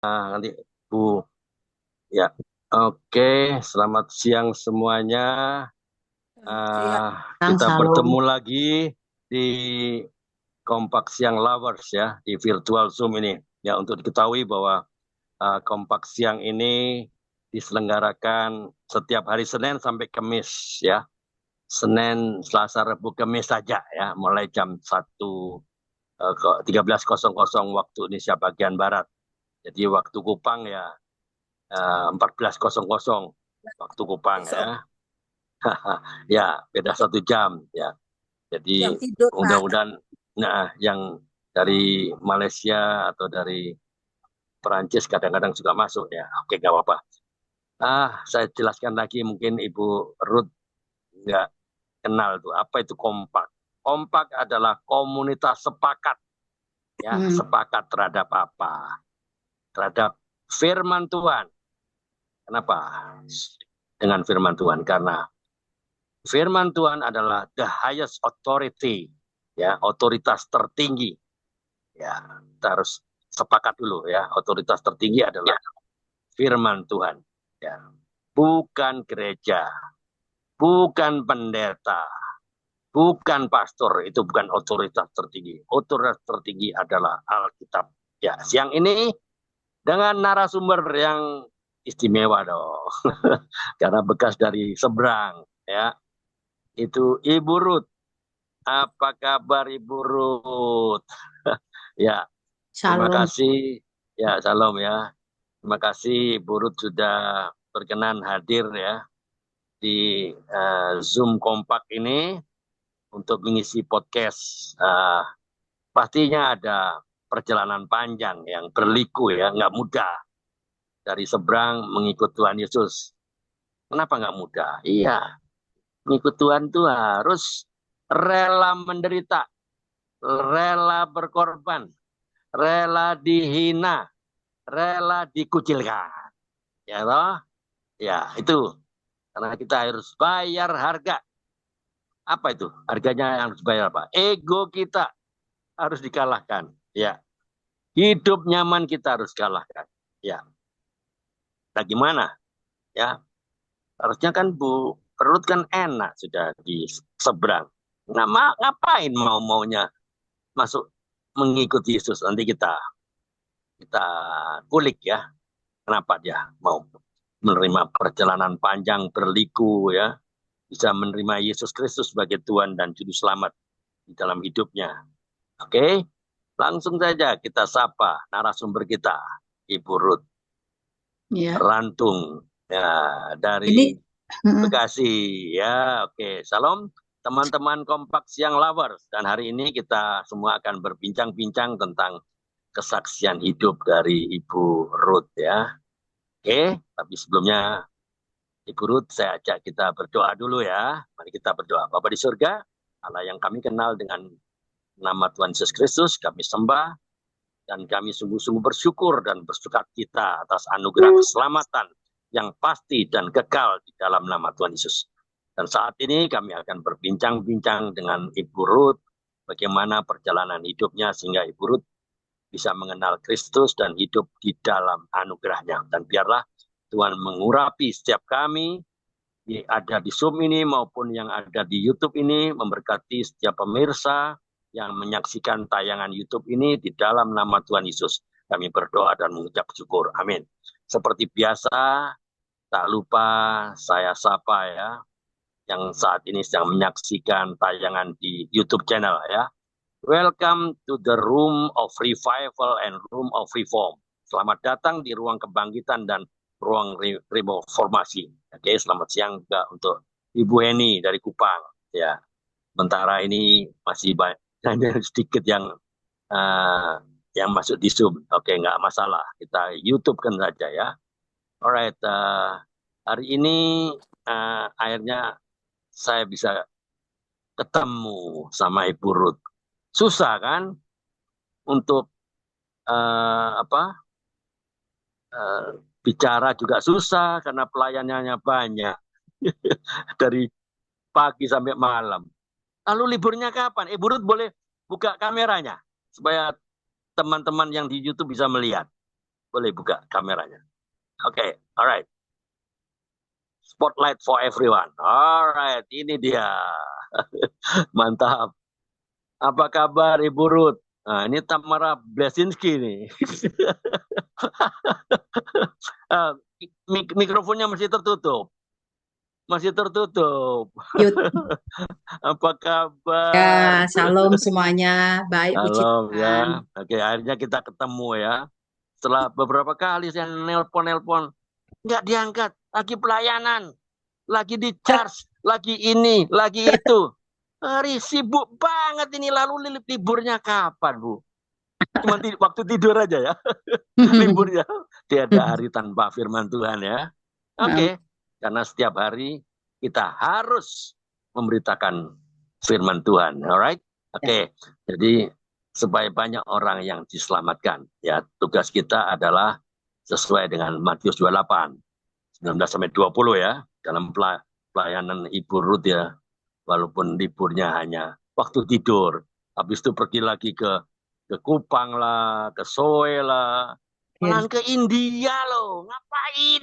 Nanti Bu, ya. Oke, selamat siang semuanya. Siap, Ah, Kang kita Salom. bertemu lagi di Kompak Siang Lovers ya, di virtual Zoom ini. Ya, untuk diketahui bahwa Kompak Siang ini diselenggarakan setiap hari Senin sampai Kamis ya. Senin, Selasa, Rabu, Kamis saja ya, mulai jam 13.00 waktu Indonesia bagian Barat. Jadi waktu Kupang ya 14.00 waktu Kupang ya. Besok Ya, beda 1 jam ya. jam Jadi tidur, Pak. mudah-mudahan yang dari Malaysia atau dari Perancis kadang-kadang juga masuk ya. Oke, nggak apa-apa. Saya jelaskan lagi mungkin Ibu Ruth nggak kenal tuh apa itu kompak. Kompak adalah komunitas sepakat ya, Hmm, sepakat terhadap apa? Terhadap firman Tuhan. Kenapa? Dengan firman Tuhan karena firman Tuhan adalah the highest authority, ya, otoritas tertinggi. Ya, kita harus sepakat dulu ya, otoritas tertinggi adalah firman Tuhan. Ya, bukan gereja, bukan pendeta, bukan pastor, itu bukan otoritas tertinggi. Otoritas tertinggi adalah Alkitab. Ya, siang ini dengan narasumber yang istimewa dong, karena bekas dari seberang, ya, itu Ibu Ruth. Apa kabar Ibu Ruth? Ya, terima Salom. kasih. Ya, salam ya. Terima kasih Ibu Ruth sudah berkenan hadir ya di Zoom kompak ini untuk mengisi podcast. Pastinya ada perjalanan panjang yang berliku ya, nggak mudah dari seberang mengikut Tuhan Yesus. Kenapa nggak mudah? Iya, mengikut Tuhan itu harus rela menderita, rela berkorban, rela dihina, rela dikucilkan. Ya toh? Ya, itu. Karena kita harus bayar harga. Apa itu? Harganya yang harus bayar apa? Ego kita harus dikalahkan. Ya. Hidup nyaman kita harus kalahkan. Ya. Nah, gimana? Ya. Harusnya kan Bu perut kan enak sudah di seberang. Ngapain mau-maunya masuk mengikuti Yesus? Nanti kita kita kulik ya. Kenapa dia mau menerima perjalanan panjang berliku ya, bisa menerima Yesus Kristus sebagai Tuhan dan Juru Selamat di dalam hidupnya. Oke, langsung saja kita sapa narasumber kita, Ibu Ruth Ya, Rantung ya, ini dari Bekasi ya. Oke, salam teman-teman Kompak Siang Lovers. Dan hari ini kita semua akan berbincang-bincang tentang kesaksian hidup dari Ibu Ruth ya. Oke, tapi sebelumnya Ibu Ruth, saya ajak kita berdoa dulu ya. Mari kita berdoa. Bapa di surga, Allah yang kami kenal dengan nama Tuhan Yesus Kristus, kami sembah dan kami sungguh-sungguh bersyukur dan bersukacita atas anugerah keselamatan yang pasti dan kekal di dalam nama Tuhan Yesus. Dan saat ini kami akan berbincang-bincang dengan Ibu Ruth, bagaimana perjalanan hidupnya sehingga Ibu Ruth bisa mengenal Kristus dan hidup di dalam anugerahnya. Dan biarlah Tuhan mengurapi setiap kami ada di Zoom ini maupun yang ada di YouTube ini, memberkati setiap pemirsa yang menyaksikan tayangan YouTube ini di dalam nama Tuhan Yesus. Kami berdoa dan mengucap syukur. Amin. Seperti biasa, tak lupa saya sapa ya, yang saat ini sedang menyaksikan tayangan di YouTube channel ya. Welcome to the room of revival and room of reform. Selamat datang di ruang kebangkitan dan ruang reformasi. Oke, selamat siang juga untuk Ibu Eni dari Kupang. Ya, sementara ini masih banyak hanya sedikit yang masuk di Zoom. Oke, nggak masalah. Kita YouTube kan saja ya. Alright, hari ini akhirnya saya bisa ketemu sama Ibu Ruth. Susah kan untuk apa eh, bicara juga susah karena pelayanannya banyak dari pagi sampai malam. Lalu liburnya kapan? Burut boleh buka kameranya supaya teman-teman yang di YouTube bisa melihat. Boleh buka kameranya. Oke, alright. Spotlight for everyone. Alright, ini dia. Mantap. Apa kabar Ibu Ruth? Nah, ini Tamara Blesinski nih. Mikrofonnya masih tertutup. Masih tertutup. Apa kabar? Ya, salam semuanya. Baik, puji Halo Tuhan. ya. Oke, akhirnya kita ketemu ya. Setelah beberapa kali saya nelpon, nggak diangkat. Lagi pelayanan, lagi di charge, lagi ini, lagi itu. Hari sibuk banget ini. Lalu liburnya kapan, Bu? Cuma waktu tidur aja ya. Liburnya. Tiada hari tanpa firman Tuhan ya. Oke. Karena setiap hari kita harus memberitakan firman Tuhan. Alright? Oke. Jadi supaya banyak orang yang diselamatkan. Ya, tugas kita adalah sesuai dengan Matius 28, 19-20 ya. Dalam pelayanan Ibu Ruth ya. Walaupun liburnya hanya waktu tidur. Habis itu pergi lagi ke Kupang lah, ke Soe lah. Malah ke India loh. Ngapain?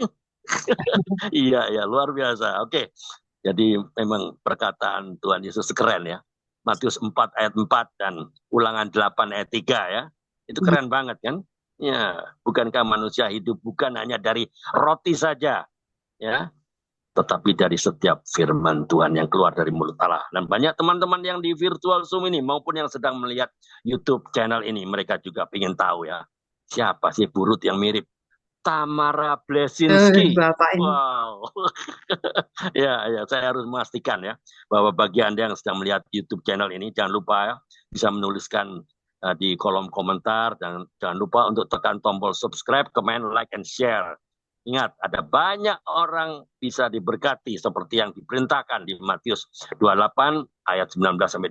Iya, ya luar biasa. Oke. Jadi memang perkataan Tuhan Yesus keren ya. Matius 4 ayat 4 dan Ulangan 8 ayat 3 ya. Itu keren banget kan? Ya, bukankah manusia hidup bukan hanya dari roti saja, ya, tetapi dari setiap firman Tuhan yang keluar dari mulut Allah. Dan banyak teman-teman yang di virtual Zoom ini maupun yang sedang melihat YouTube channel ini, mereka juga ingin tahu ya, siapa sih Bu Ruth yang mirip Tamara Blesinski? Bapak ini. Wow. Ya, saya harus memastikan ya bahwa bagi Anda yang sedang melihat YouTube channel ini, jangan lupa ya, bisa menuliskan di kolom komentar dan jangan lupa untuk tekan tombol subscribe, comment, like, and share. Ingat, ada banyak orang bisa diberkati seperti yang diperintahkan di Matius 28 ayat 19-20,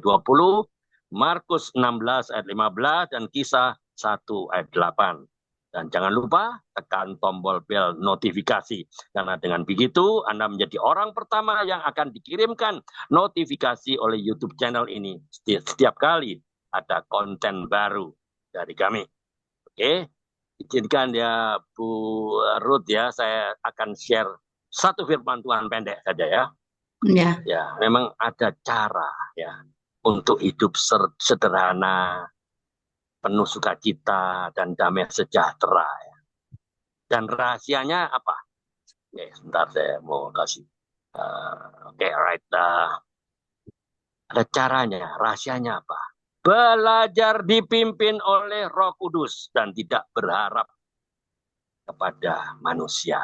Markus 16 ayat 15, dan Kisah 1 ayat 8. Dan jangan lupa tekan tombol bel notifikasi. Karena dengan begitu Anda menjadi orang pertama yang akan dikirimkan notifikasi oleh YouTube channel ini setiap kali ada konten baru dari kami. Oke, izinkan ya Bu Ruth ya, saya akan share satu firman Tuhan pendek saja ya. Ya, memang ada cara ya untuk hidup sederhana, penuh sukacita dan damai sejahtera. Ya. Dan rahasianya apa? Oke, sebentar saya mau kasih. Oke, right. Ada caranya, rahasianya apa? Belajar dipimpin oleh Roh Kudus dan tidak berharap kepada manusia.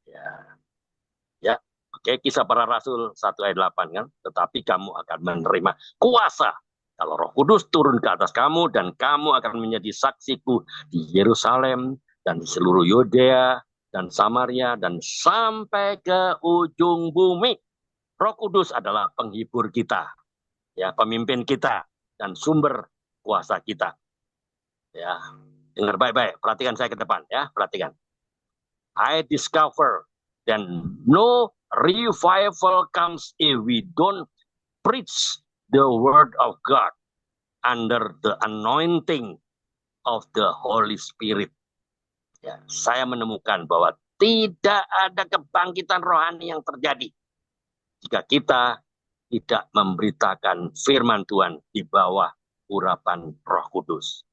Ya. Oke, Kisah Para Rasul 1 ayat 8 kan. Tetapi kamu akan menerima kuasa kalau Roh Kudus turun ke atas kamu dan kamu akan menjadi saksiku di Yerusalem dan di seluruh Yudea dan Samaria dan sampai ke ujung bumi. Roh Kudus adalah penghibur kita, ya, pemimpin kita dan sumber kuasa kita. Ya, dengar baik-baik, perhatikan saya ke depan ya, perhatikan. I discover that no revival comes if we don't preach the word of God under the anointing of the Holy Spirit. Ya, saya menemukan bahwa tidak ada kebangkitan rohani yang terjadi jika kita tidak memberitakan firman Tuhan di bawah urapan Roh Kudus.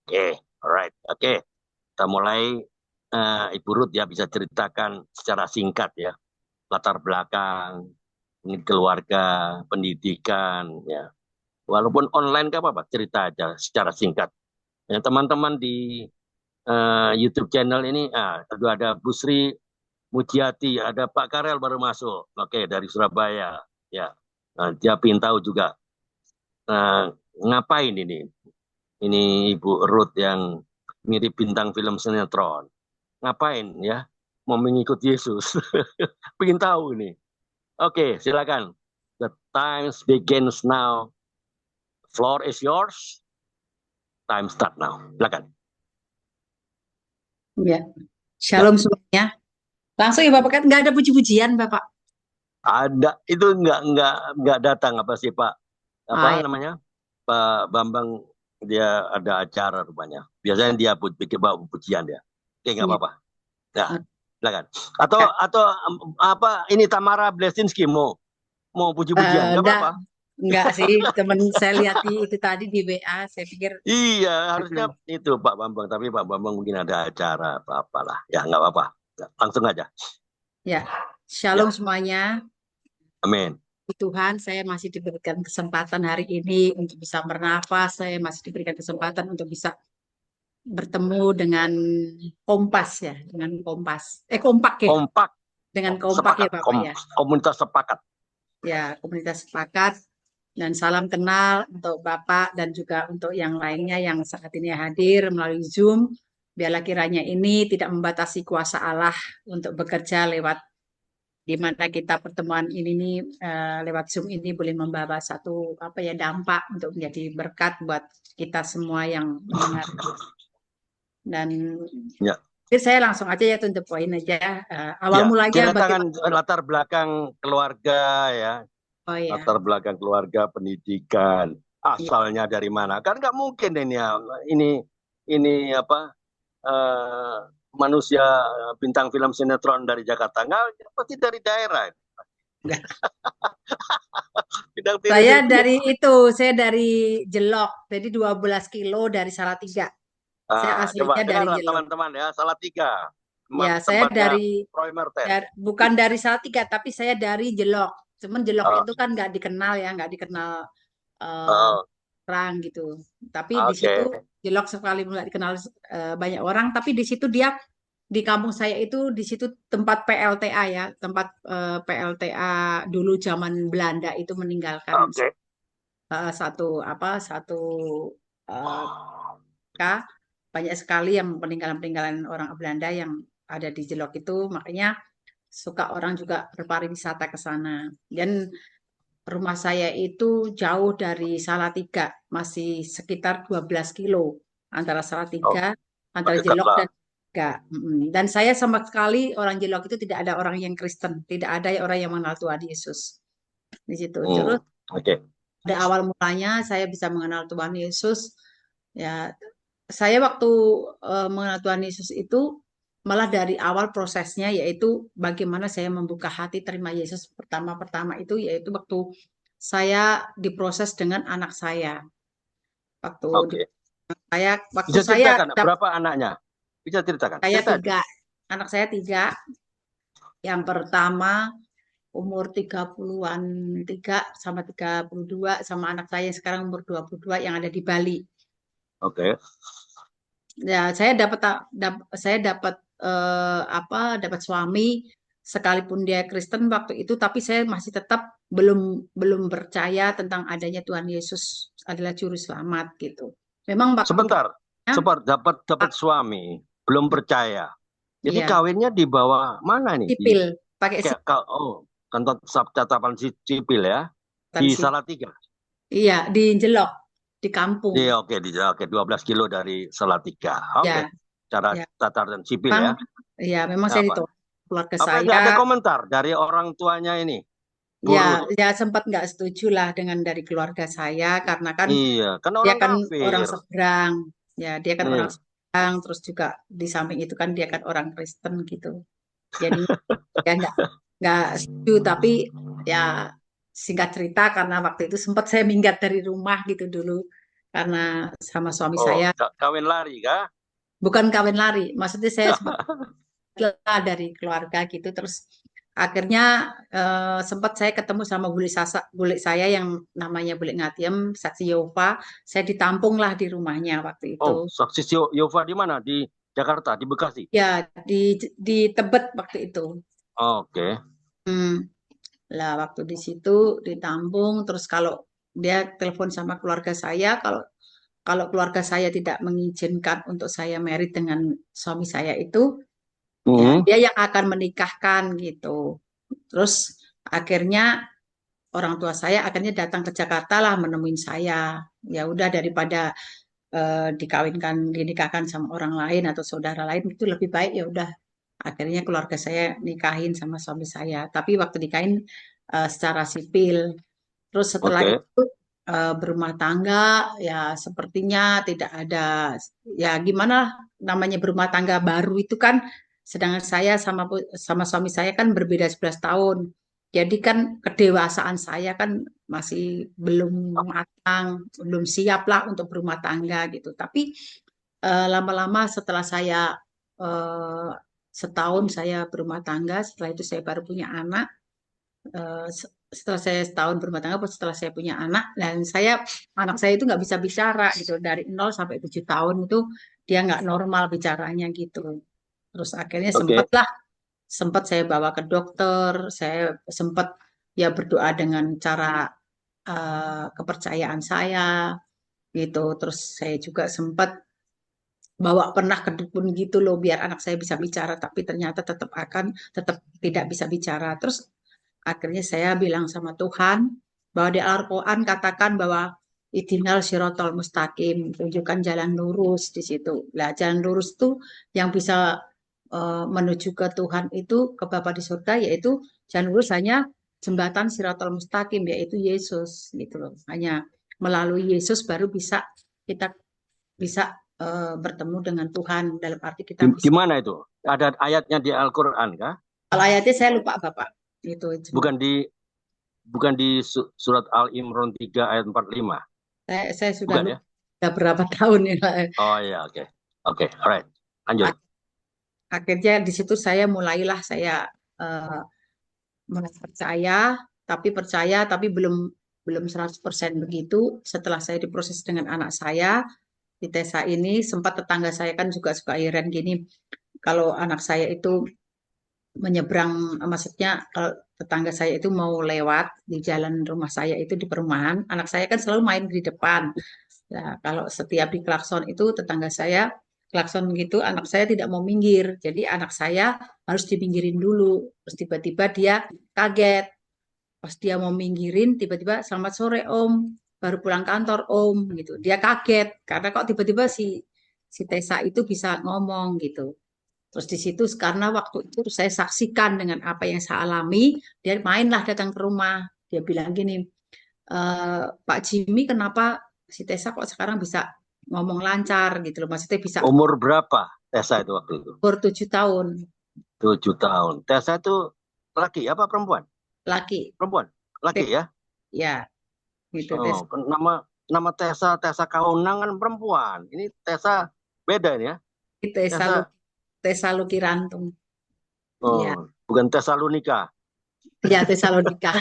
Oke, alright. Oke, kita mulai. Ibu Ruth ya bisa ceritakan secara singkat ya latar belakang, keluarga, pendidikan ya. Walaupun online nggak apa-apa, cerita aja secara singkat. Ya, teman-teman di YouTube channel ini, ada Bu Sri Mujiati, ada Pak Karel baru masuk, oke, dari Surabaya ya. Dia ingin tahu juga ngapain ini Ibu Ruth yang mirip bintang film sinetron. Ngapain ya? Mau mengikuti Yesus. Pengen tahu ini. Oke, silakan. The times begins now. Floor is yours. Time start now. Silakan. Ya. Shalom semuanya. Langsung ya Bapak, kan nggak ada puji-pujian Bapak? Ada, itu nggak datang apa sih Pak? Apa namanya? Pak Bambang dia ada acara rupanya. Biasanya dia bikin bawa pujian dia. Oke, nggak Iya. apa-apa. Ya, Oh, silakan. Atau apa ini Tamara Blesinski mau puji-pujian, nggak enggak, apa-apa. enggak sih. Temen saya lihat itu tadi di WA, saya pikir Iya, harusnya belum. itu Pak Bambang, tapi Pak Bambang mungkin ada acara apa-apalah. Ya, nggak apa-apa. Langsung aja. Ya, Ya, shalom semuanya. amin. Puji Tuhan, saya masih diberikan kesempatan hari ini untuk bisa bernafas. Saya masih diberikan kesempatan untuk bisa bertemu dengan Kompas ya, dengan Kompas. Kompak ya, Kompak, dengan Kompak ya sepakat. Bapak ya. Komunitas sepakat. Ya, komunitas sepakat. Dan salam kenal untuk Bapak dan juga untuk yang lainnya yang saat ini hadir melalui Zoom. Biarlah kiranya ini tidak membatasi kuasa Allah untuk bekerja lewat di mana kita pertemuan ini nih lewat Zoom ini boleh membawa satu apa ya dampak untuk menjadi berkat buat kita semua yang mendengar. Dan Ya, saya langsung aja ya to the point aja. Awal ya. mulanya Ceritakan bagaimana? latar belakang keluarga ya, Oh ya, latar belakang keluarga, pendidikan, iya. asalnya dari mana? Kan nggak mungkin ini ya, ini apa eh, manusia bintang film sinetron dari Jakarta, nggak pasti dari daerah. Bintang film Saya sinetron. dari itu, saya dari Jelok, jadi 12 kilo dari Salatiga. Saya Coba aslinya dengar dari Jelok. teman-teman ya, Salatiga, Ya, saya tempatnya dari, Roy Merten. bukan dari Salatiga, tapi saya dari Jelok. Cuman Jelok Oh, itu kan nggak dikenal ya, nggak dikenal eh, oh, orang gitu. Tapi di situ oke. Jelok sekali nggak dikenal banyak orang, tapi di situ dia di kampung saya itu di situ tempat PLTA ya, tempat PLTA dulu zaman Belanda itu meninggalkan Oke. satu apa satu eh, K, banyak sekali yang peninggalan-peninggalan orang Belanda yang ada di Jelok itu, makanya suka orang juga berpariwisata ke sana. Dan rumah saya itu jauh dari Salatiga, masih sekitar 12 kilo antara Oh, Salatiga, antara dekat Jelok lah. dan Salatiga. Dan saya sama sekali orang Jelok itu tidak ada orang yang Kristen, tidak ada orang yang mengenal Tuhan Yesus di situ. Terus Oke. pada awal mulanya saya bisa mengenal Tuhan Yesus, ya saya waktu mengenal Tuhan Yesus itu malah dari awal prosesnya yaitu bagaimana saya membuka hati terima Yesus pertama-pertama itu yaitu waktu saya diproses dengan anak saya. Waktu Oke. waktu Bisa saya ceritakan berapa anaknya? Bisa ceritakan. saya Cerita aja. tiga, anak saya tiga. Yang pertama umur 30-an, 3 sama 32 sama anak saya yang sekarang umur 22 yang ada di Bali. Oke. Ya, saya dapat dapat suami sekalipun dia Kristen waktu itu, tapi saya masih tetap belum belum percaya tentang adanya Tuhan Yesus adalah juru selamat gitu. Memang waktu Sebentar. kawinnya, Cepat dapat Pak, suami, belum percaya. Jadi iya, kawinnya di bawah mana nih? Di sipil, pakai kayak kantor catatan sipil ya di sipil. Salatiga. Iya, di Jelok, di kampung. Iya, oke 12 kilo dari Salatiga. Oke. Ya, Cara ya. catatan sipil Memang ya. ya, memang saya Apa? ditolak keluarga Apa saya. nggak ada komentar dari orang tuanya ini? Ya, Guru. ya sempat nggak setuju lah dengan dari keluarga saya karena kan Iya, kan dia orang kan orang kafir. seberang, ya dia kan orang Iya. seberang, terus juga di samping itu kan dia kan orang Kristen gitu. Jadi ya nggak setuju, tapi ya singkat cerita karena waktu itu sempat saya minggat dari rumah gitu dulu karena sama suami Oh, saya kawin lari kah? bukan kawin lari, maksudnya saya sempat lah dari keluarga gitu terus akhirnya sempat saya ketemu sama bule saya yang namanya Bule Ngatiem saksi Yehova, saya ditampung lah di rumahnya waktu itu Oh, saksi Yova di mana? Di Jakarta, di Bekasi. ya di Tebet waktu itu. Oke. Hmm. Lah waktu di situ ditampung terus kalau dia telepon sama keluarga saya kalau kalau keluarga saya tidak mengizinkan untuk saya married dengan suami saya itu ya Hmm. dia yang akan menikahkan gitu. Terus akhirnya orang tua saya akhirnya datang ke Jakarta lah menemuin saya. Ya udah daripada dikawinkan, dinikahkan sama orang lain atau saudara lain itu lebih baik ya udah. Akhirnya keluarga saya nikahin sama suami saya. Tapi waktu nikahin secara sipil. Terus setelah Oke. itu berumah tangga ya sepertinya tidak ada, ya gimana namanya berumah tangga baru itu kan, sedangkan saya sama suami saya kan berbeda 11 tahun. Jadi kan kedewasaan saya kan masih belum matang, belum siap lah untuk berumah tangga gitu. Tapi lama-lama setelah saya eh, setahun saya berumah tangga, setelah itu saya baru punya anak. Setelah saya setahun berumah tangga, setelah saya punya anak, dan anak saya itu nggak bisa bicara gitu, dari 0 sampai 7 tahun itu dia nggak normal bicaranya gitu. Terus akhirnya Oke. sempat saya bawa ke dokter, saya sempat ya berdoa dengan cara kepercayaan saya gitu. Terus saya juga sempat pernah ke dukun gitu loh biar anak saya bisa bicara, tapi ternyata tetap tidak bisa bicara. Terus akhirnya saya bilang sama Tuhan bahwa di Al-Quran katakan bahwa Ihdinal Shirotol Mustaqim, tunjukkan jalan lurus di situ. Nah, jalan lurus tuh yang bisa menuju ke Tuhan itu, ke Bapa di surga, yaitu jalan lurus hanya jembatan Shirotol Mustaqim, yaitu Yesus gitu loh. Hanya melalui Yesus baru kita bisa bertemu dengan Tuhan, dalam arti kita Di bisa. mana itu? Ada ayatnya di Al-Qur'an kah? Kalau ayatnya saya lupa Bapak. Itu Bukan di bukan di surat Al-Imran 3 ayat 45. saya sudah Bukan ya? lupa sudah berapa tahun ya. Oh ya, oke. Oke, alright. Lanjut. Akhirnya di situ saya mulailah saya eh, mulai percaya, tapi belum belum 100% begitu. Setelah saya diproses dengan anak saya di Tesa ini, sempat tetangga saya kan juga suka iren gini. Kalau anak saya itu menyeberang, maksudnya kalau tetangga saya itu mau lewat di jalan rumah saya itu di perumahan, anak saya kan selalu main di depan. Nah, kalau setiap di klakson itu tetangga saya klakson gitu, anak saya tidak mau minggir. Jadi anak saya harus dipinggirin dulu. Terus tiba-tiba dia kaget. Pas dia mau minggirin, tiba-tiba selamat sore Om, baru pulang kantor Om gitu. Dia kaget karena kok tiba-tiba si Tessa itu bisa ngomong gitu. Terus di situ karena waktu itu saya saksikan dengan apa yang saya alami, dia mainlah datang ke rumah. Dia bilang gini, Pak Jimmy kenapa si Tessa kok sekarang bisa ngomong lancar gitu loh. Maksudnya bisa Umur berapa Tessa itu waktu itu? umur 7 tahun 7 tahun. Tessa itu laki apa perempuan? laki. Perempuan. Laki ya? Ya, gitu Oh, Tessa. nama nama Tessa Kaunang kan perempuan. Ini Tessa beda ini ya. Tessa, Tessa Tessa Luki Rantung. Iya, oh, bukan Tessalonika. ya Tesalonika.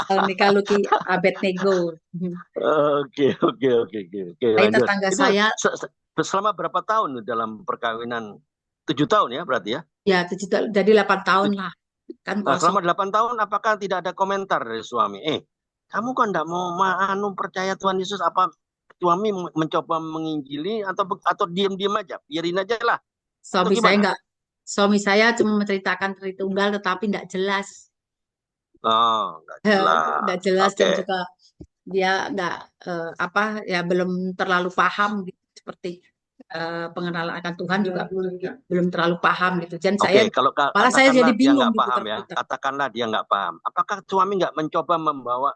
Tesalonika Luki Abednego. Oke, oke, oke, oke, oke, Tapi lanjut. tetangga Itu saya, selama berapa tahun dalam perkawinan? 7 tahun ya berarti ya? ya 7 tahun, jadi 8 tahun lah. Kan Nah, kosong. selama 8 tahun apakah tidak ada komentar dari suami? Kamu kan tidak mau percaya Tuhan Yesus, apa suami mencoba menginjili atau diam-diam aja, biarin aja lah, atau Suami saya gimana? enggak, suami saya cuma menceritakan Tritunggal tetapi enggak jelas. Oh, nggak jelas. Enggak jelas Oke. dan juga dia enggak apa ya belum terlalu paham gitu, seperti pengenalan akan Tuhan juga belum terlalu paham gitu. Dan Oke, saya kalau malah saya katakanlah jadi dia bingung nggak gitu paham ya, terputar. katakanlah dia nggak paham. Apakah suami nggak mencoba membawa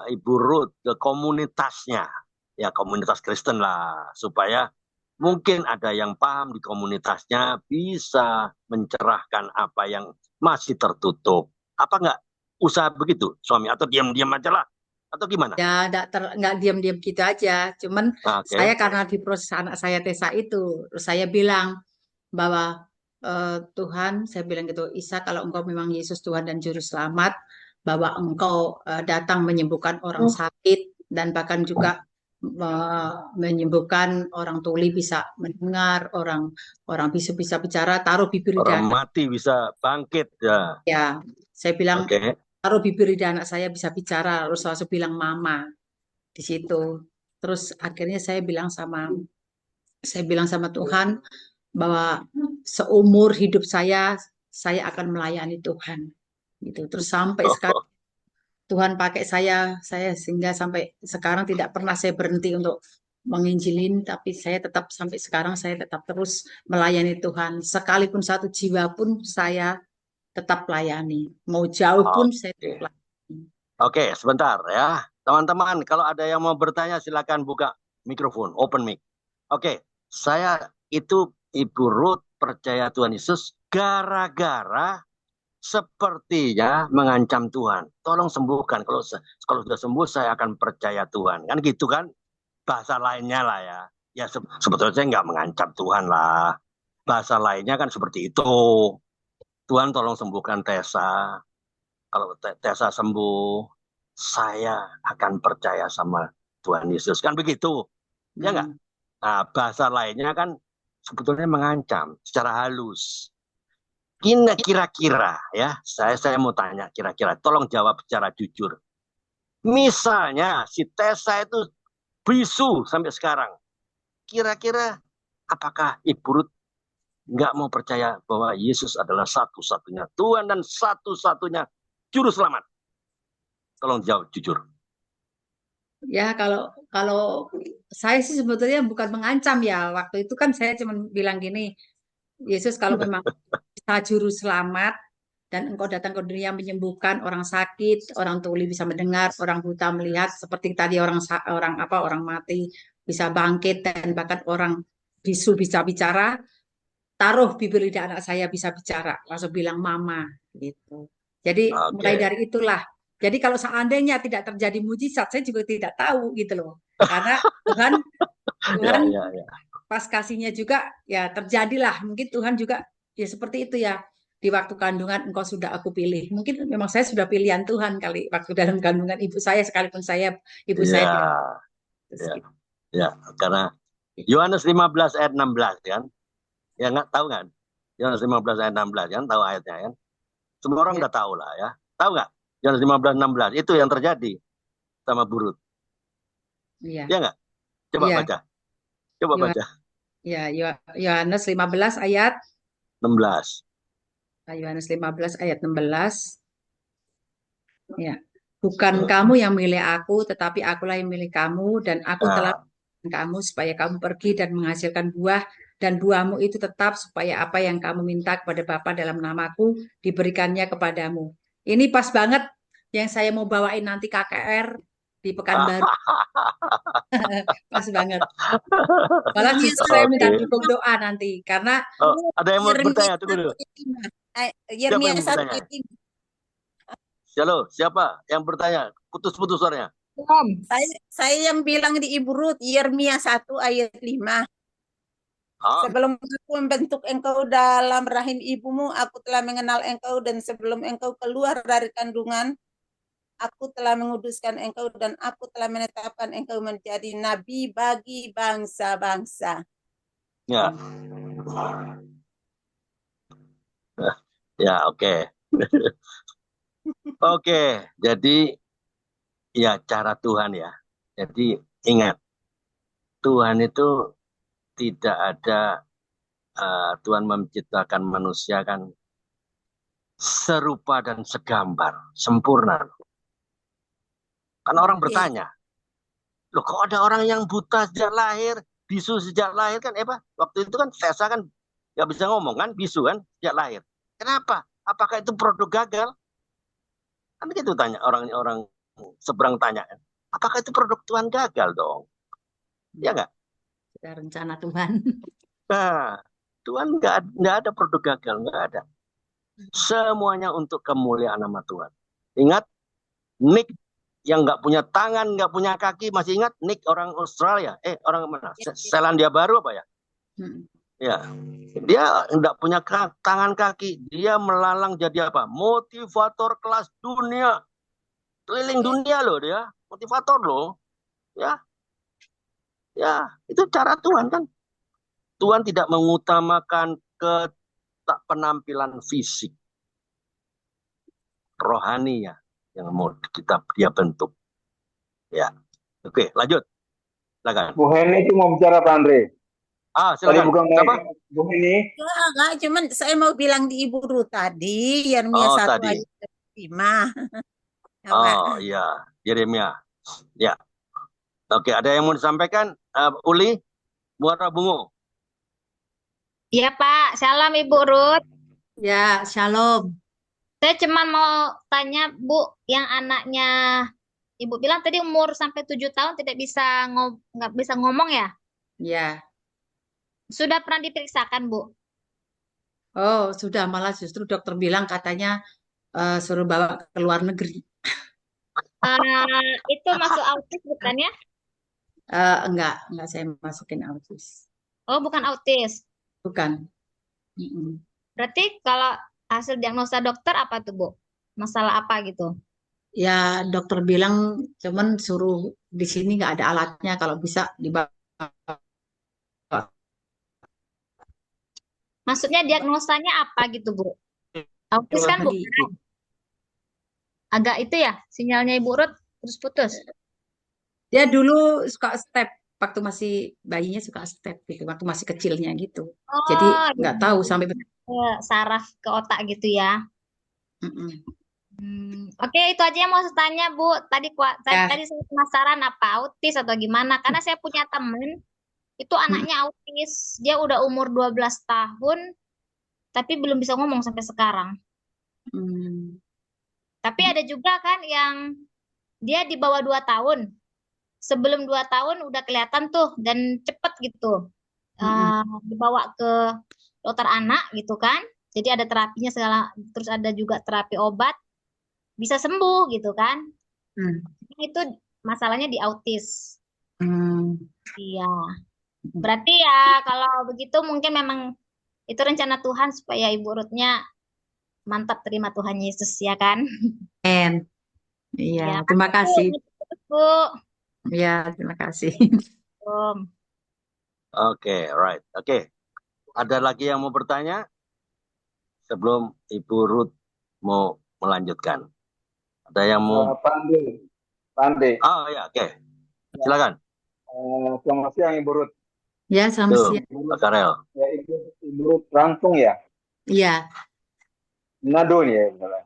Ibu Ruth ke komunitasnya, ya komunitas Kristen lah, supaya mungkin ada yang paham di komunitasnya bisa mencerahkan apa yang masih tertutup. Apa nggak usaha begitu suami atau diam-diam aja lah, atau gimana? Ya enggak diam-diam gitu aja. Cuman saya Oke. karena di proses anak saya Tesa itu, terus saya bilang bahwa Tuhan, saya bilang gitu, Isa kalau engkau memang Yesus Tuhan dan Juru Selamat, bahwa engkau datang menyembuhkan orang sakit dan bahkan juga menyembuhkan orang tuli bisa mendengar, orang orang bisa bisa bicara, taruh bibir di Orang dada. mati bisa bangkit ya. Ya, saya bilang Oke. taruh bibir di anak saya bisa bicara, terus langsung bilang mama di situ. Terus akhirnya saya bilang sama Tuhan bahwa seumur hidup saya akan melayani Tuhan. Gitu. Terus sampai sekarang Tuhan pakai saya sehingga sampai sekarang tidak pernah saya berhenti untuk menginjilin, tapi saya tetap sampai sekarang saya tetap terus melayani Tuhan. Sekalipun satu jiwa pun saya tetap layani. Mau jauh pun saya tetap Oke. layani. Oke, sebentar ya. Teman-teman, kalau ada yang mau bertanya silakan buka mikrofon, open mic. Oke, saya itu Ibu Ruth percaya Tuhan Yesus gara-gara sepertinya mengancam Tuhan. Tolong sembuhkan. Kalau sudah sembuh saya akan percaya Tuhan. Kan gitu kan? Bahasa lainnya lah ya. Ya sebetulnya saya nggak mengancam Tuhan lah. Bahasa lainnya kan seperti itu. Tuhan tolong sembuhkan Tessa. Kalau Tessa sembuh, saya akan percaya sama Tuhan Yesus. Kan begitu. Ya nggak? Nah, bahasa lainnya kan sebetulnya mengancam secara halus. Kira-kira ya, saya mau tanya kira-kira, tolong jawab secara jujur. Misalnya si Tessa itu bisu sampai sekarang, kira-kira apakah Ibu Ruth nggak mau percaya bahwa Yesus adalah satu-satunya Tuhan dan satu-satunya juru selamat? Tolong jawab jujur. Ya, kalau saya sih sebetulnya bukan mengancam ya. Waktu itu kan saya cuma bilang gini, Yesus kalau memang bisa juru selamat dan engkau datang ke dunia menyembuhkan orang sakit, orang tuli bisa mendengar, orang buta melihat, seperti tadi orang mati bisa bangkit dan bahkan orang bisu bisa bicara, taruh bibir lidah anak saya bisa bicara, langsung bilang mama gitu. Jadi mulai Oke. dari itulah. Jadi kalau seandainya tidak terjadi mujizat, saya juga tidak tahu gitu loh. Karena Tuhan Ya, Tuhan ya, ya. pas kasihnya juga ya terjadilah. Mungkin Tuhan juga ya seperti itu ya. Di waktu kandungan engkau sudah aku pilih. Mungkin memang saya sudah pilihan Tuhan kali waktu dalam kandungan ibu saya sekalipun ibu saya bilang Ya, terus ya, gitu. ya. Karena Yohanes 15 ayat 16 kan? Ya nggak tahu kan? Yohanes 15 ayat 16 kan? Tahu ayatnya kan? Semua orang Ya, udah tahu lah ya. Tahu nggak? Yohanes 15 16 itu yang terjadi sama Burut. iya, Ya nggak? Coba iya. baca. Coba Yoha- baca. Ya, Yohanes 15 ayat 16. Yohanes 15 ayat 16. Ya. Bukan kamu yang milih aku, tetapi akulah yang milih kamu, dan aku telah Nah, memilih kamu supaya kamu pergi dan menghasilkan buah, dan buahmu itu tetap supaya apa yang kamu minta kepada Bapa dalam namaku diberikannya kepadamu. Ini pas banget yang saya mau bawain nanti KKR di Pekanbaru. Pas banget. Malah justru saya minta oke. dukung doa nanti, karena Oh, ada yang mau Yeremia bertanya? Tunggu 1 dulu. ayat 5. Siapa Yeremia yang mau 1 bertanya? ayat 5. Halo, siapa yang bertanya? Putus-putus suaranya. Belum. Saya yang bilang di Ibu Rut, Yeremia 1 ayat 5. Ah, Sebelum aku membentuk engkau dalam rahim ibumu, aku telah mengenal engkau, dan sebelum engkau keluar dari kandungan, aku telah menguduskan engkau, dan aku telah menetapkan engkau menjadi nabi bagi bangsa-bangsa. ya. Ya, oke. Oke, jadi ya cara Tuhan ya. Jadi ingat, Tuhan itu tidak ada Tuhan menciptakan manusia kan serupa dan segambar, sempurna. Kan orang Iya. bertanya, loh kok ada orang yang buta sejak lahir, bisu sejak lahir kan? Pak, waktu itu kan Tessa kan nggak bisa ngomong kan, bisu kan sejak lahir. Kenapa? Apakah itu produk gagal? Kan gitu tanya orang-orang seberang tanya kan. Apakah itu produk Tuhan gagal dong? Ya nggak? sudah rencana Tuhan. Nah, Tuhan nggak ada produk gagal, nggak ada. Semuanya untuk kemuliaan nama Tuhan. Ingat, Nick yang nggak punya tangan, nggak punya kaki, masih ingat Nick orang Australia? Orang mana? Selandia Baru apa ya? Hmm. Ya, dia nggak punya tangan kaki, dia melalang jadi apa? Motivator kelas dunia, keliling dunia loh dia, motivator loh, ya, ya itu cara Tuhan kan. Tuhan tidak mengutamakan penampilan fisik, rohani ya, yang mau dia bentuk. Ya, oke, lanjut, silakan. Bu Heni itu mau bicara Pak Andre. Tadi Silakan. bukan Siapa? Bu Heni. Enggak, cuman saya mau bilang di Ibu Rut tadi, Yeremia Oh, 1 tadi. ayat 5. Oh, iya, Yeremia. Ya. Oke, ada yang mau disampaikan? Uli, Muara Bungo. Iya Pak, salam Ibu Ruth. Ya, shalom. Saya cuma mau tanya Bu, yang anaknya Ibu bilang tadi umur sampai 7 tahun tidak bisa nggak bisa ngomong ya? Ya. Sudah pernah diperiksakan, Bu? Oh, sudah, malah justru dokter bilang katanya suruh bawa ke luar negeri. Itu masuk autis bukan ya? Enggak saya masukin autis. Oh, bukan autis. Bukan. Mm-mm. Berarti kalau hasil diagnosa dokter apa tuh, Bu? Masalah apa gitu? Ya, dokter bilang cuman suruh di sini nggak ada alatnya, kalau bisa dibawa Maksudnya diagnosanya apa gitu, Bu? Autis kan lagi. bukan? Agak itu ya, sinyalnya Ibu Ruth terus putus. Dia dulu suka step waktu masih bayinya, suka step gitu, waktu masih kecilnya gitu. Jadi Oh, nggak tahu sampai saraf ke otak gitu ya. Mm-mm. Oke, itu aja yang mau saya tanya, Bu. Ya. Tadi saya penasaran apa autis atau gimana? Karena saya punya temen, itu anaknya autis. Dia udah umur 12 tahun, tapi belum bisa ngomong sampai sekarang. Hmm. Tapi ada juga kan yang dia di bawah 2 tahun. Sebelum 2 tahun udah kelihatan tuh dan cepet gitu. Dibawa ke dokter anak gitu kan. Jadi ada terapinya segala, terus ada juga terapi obat. Bisa sembuh gitu kan. Itu masalahnya di autis. Iya. Berarti ya kalau begitu mungkin memang itu rencana Tuhan supaya Ibu Ruthnya mantap terima Tuhan Yesus ya kan. Iya, Ya, terima kasih. Bu. Ya, terima kasih. Oke, right. Oke. Ada lagi yang mau bertanya? Sebelum Ibu Ruth mau melanjutkan. Ada yang mau? Pandai. Oh ya, oke. Silakan. Selamat siang Ibu Ruth. Ya, selamat siang. Pak Karel. Ya, Ibu Ruth langsung ya? Iya. Manado nih ya, misalnya.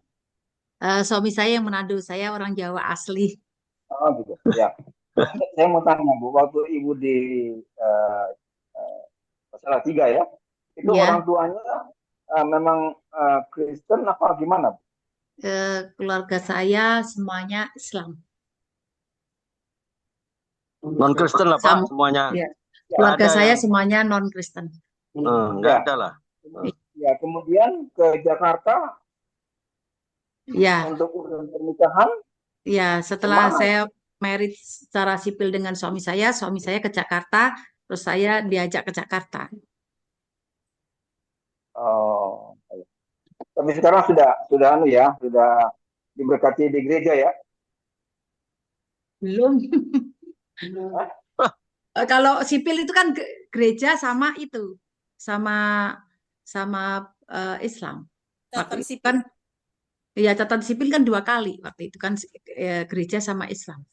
Suami saya yang Manado, saya orang Jawa asli. Oh gitu, ya. Saya mau tanya Bu, waktu Ibu di Salatiga ya, itu Ya. orang tuanya memang Kristen apa gimana? Keluarga saya semuanya Islam. Non Kristen lah Pak, semuanya. Ya. Keluarga saya semuanya non Kristen. Enggak ada lah. Ya, kemudian ke Jakarta. Ya. Untuk urusan pernikahan. Ya, setelah saya married secara sipil dengan suami saya ke Jakarta, terus saya diajak ke Jakarta. Oh, tapi sekarang sudah diberkati di gereja ya? Belum. Kalau sipil itu kan gereja sama itu, sama Islam. Waktu itu kan, ya catatan sipil kan 2 kali waktu itu kan, gereja sama Islam.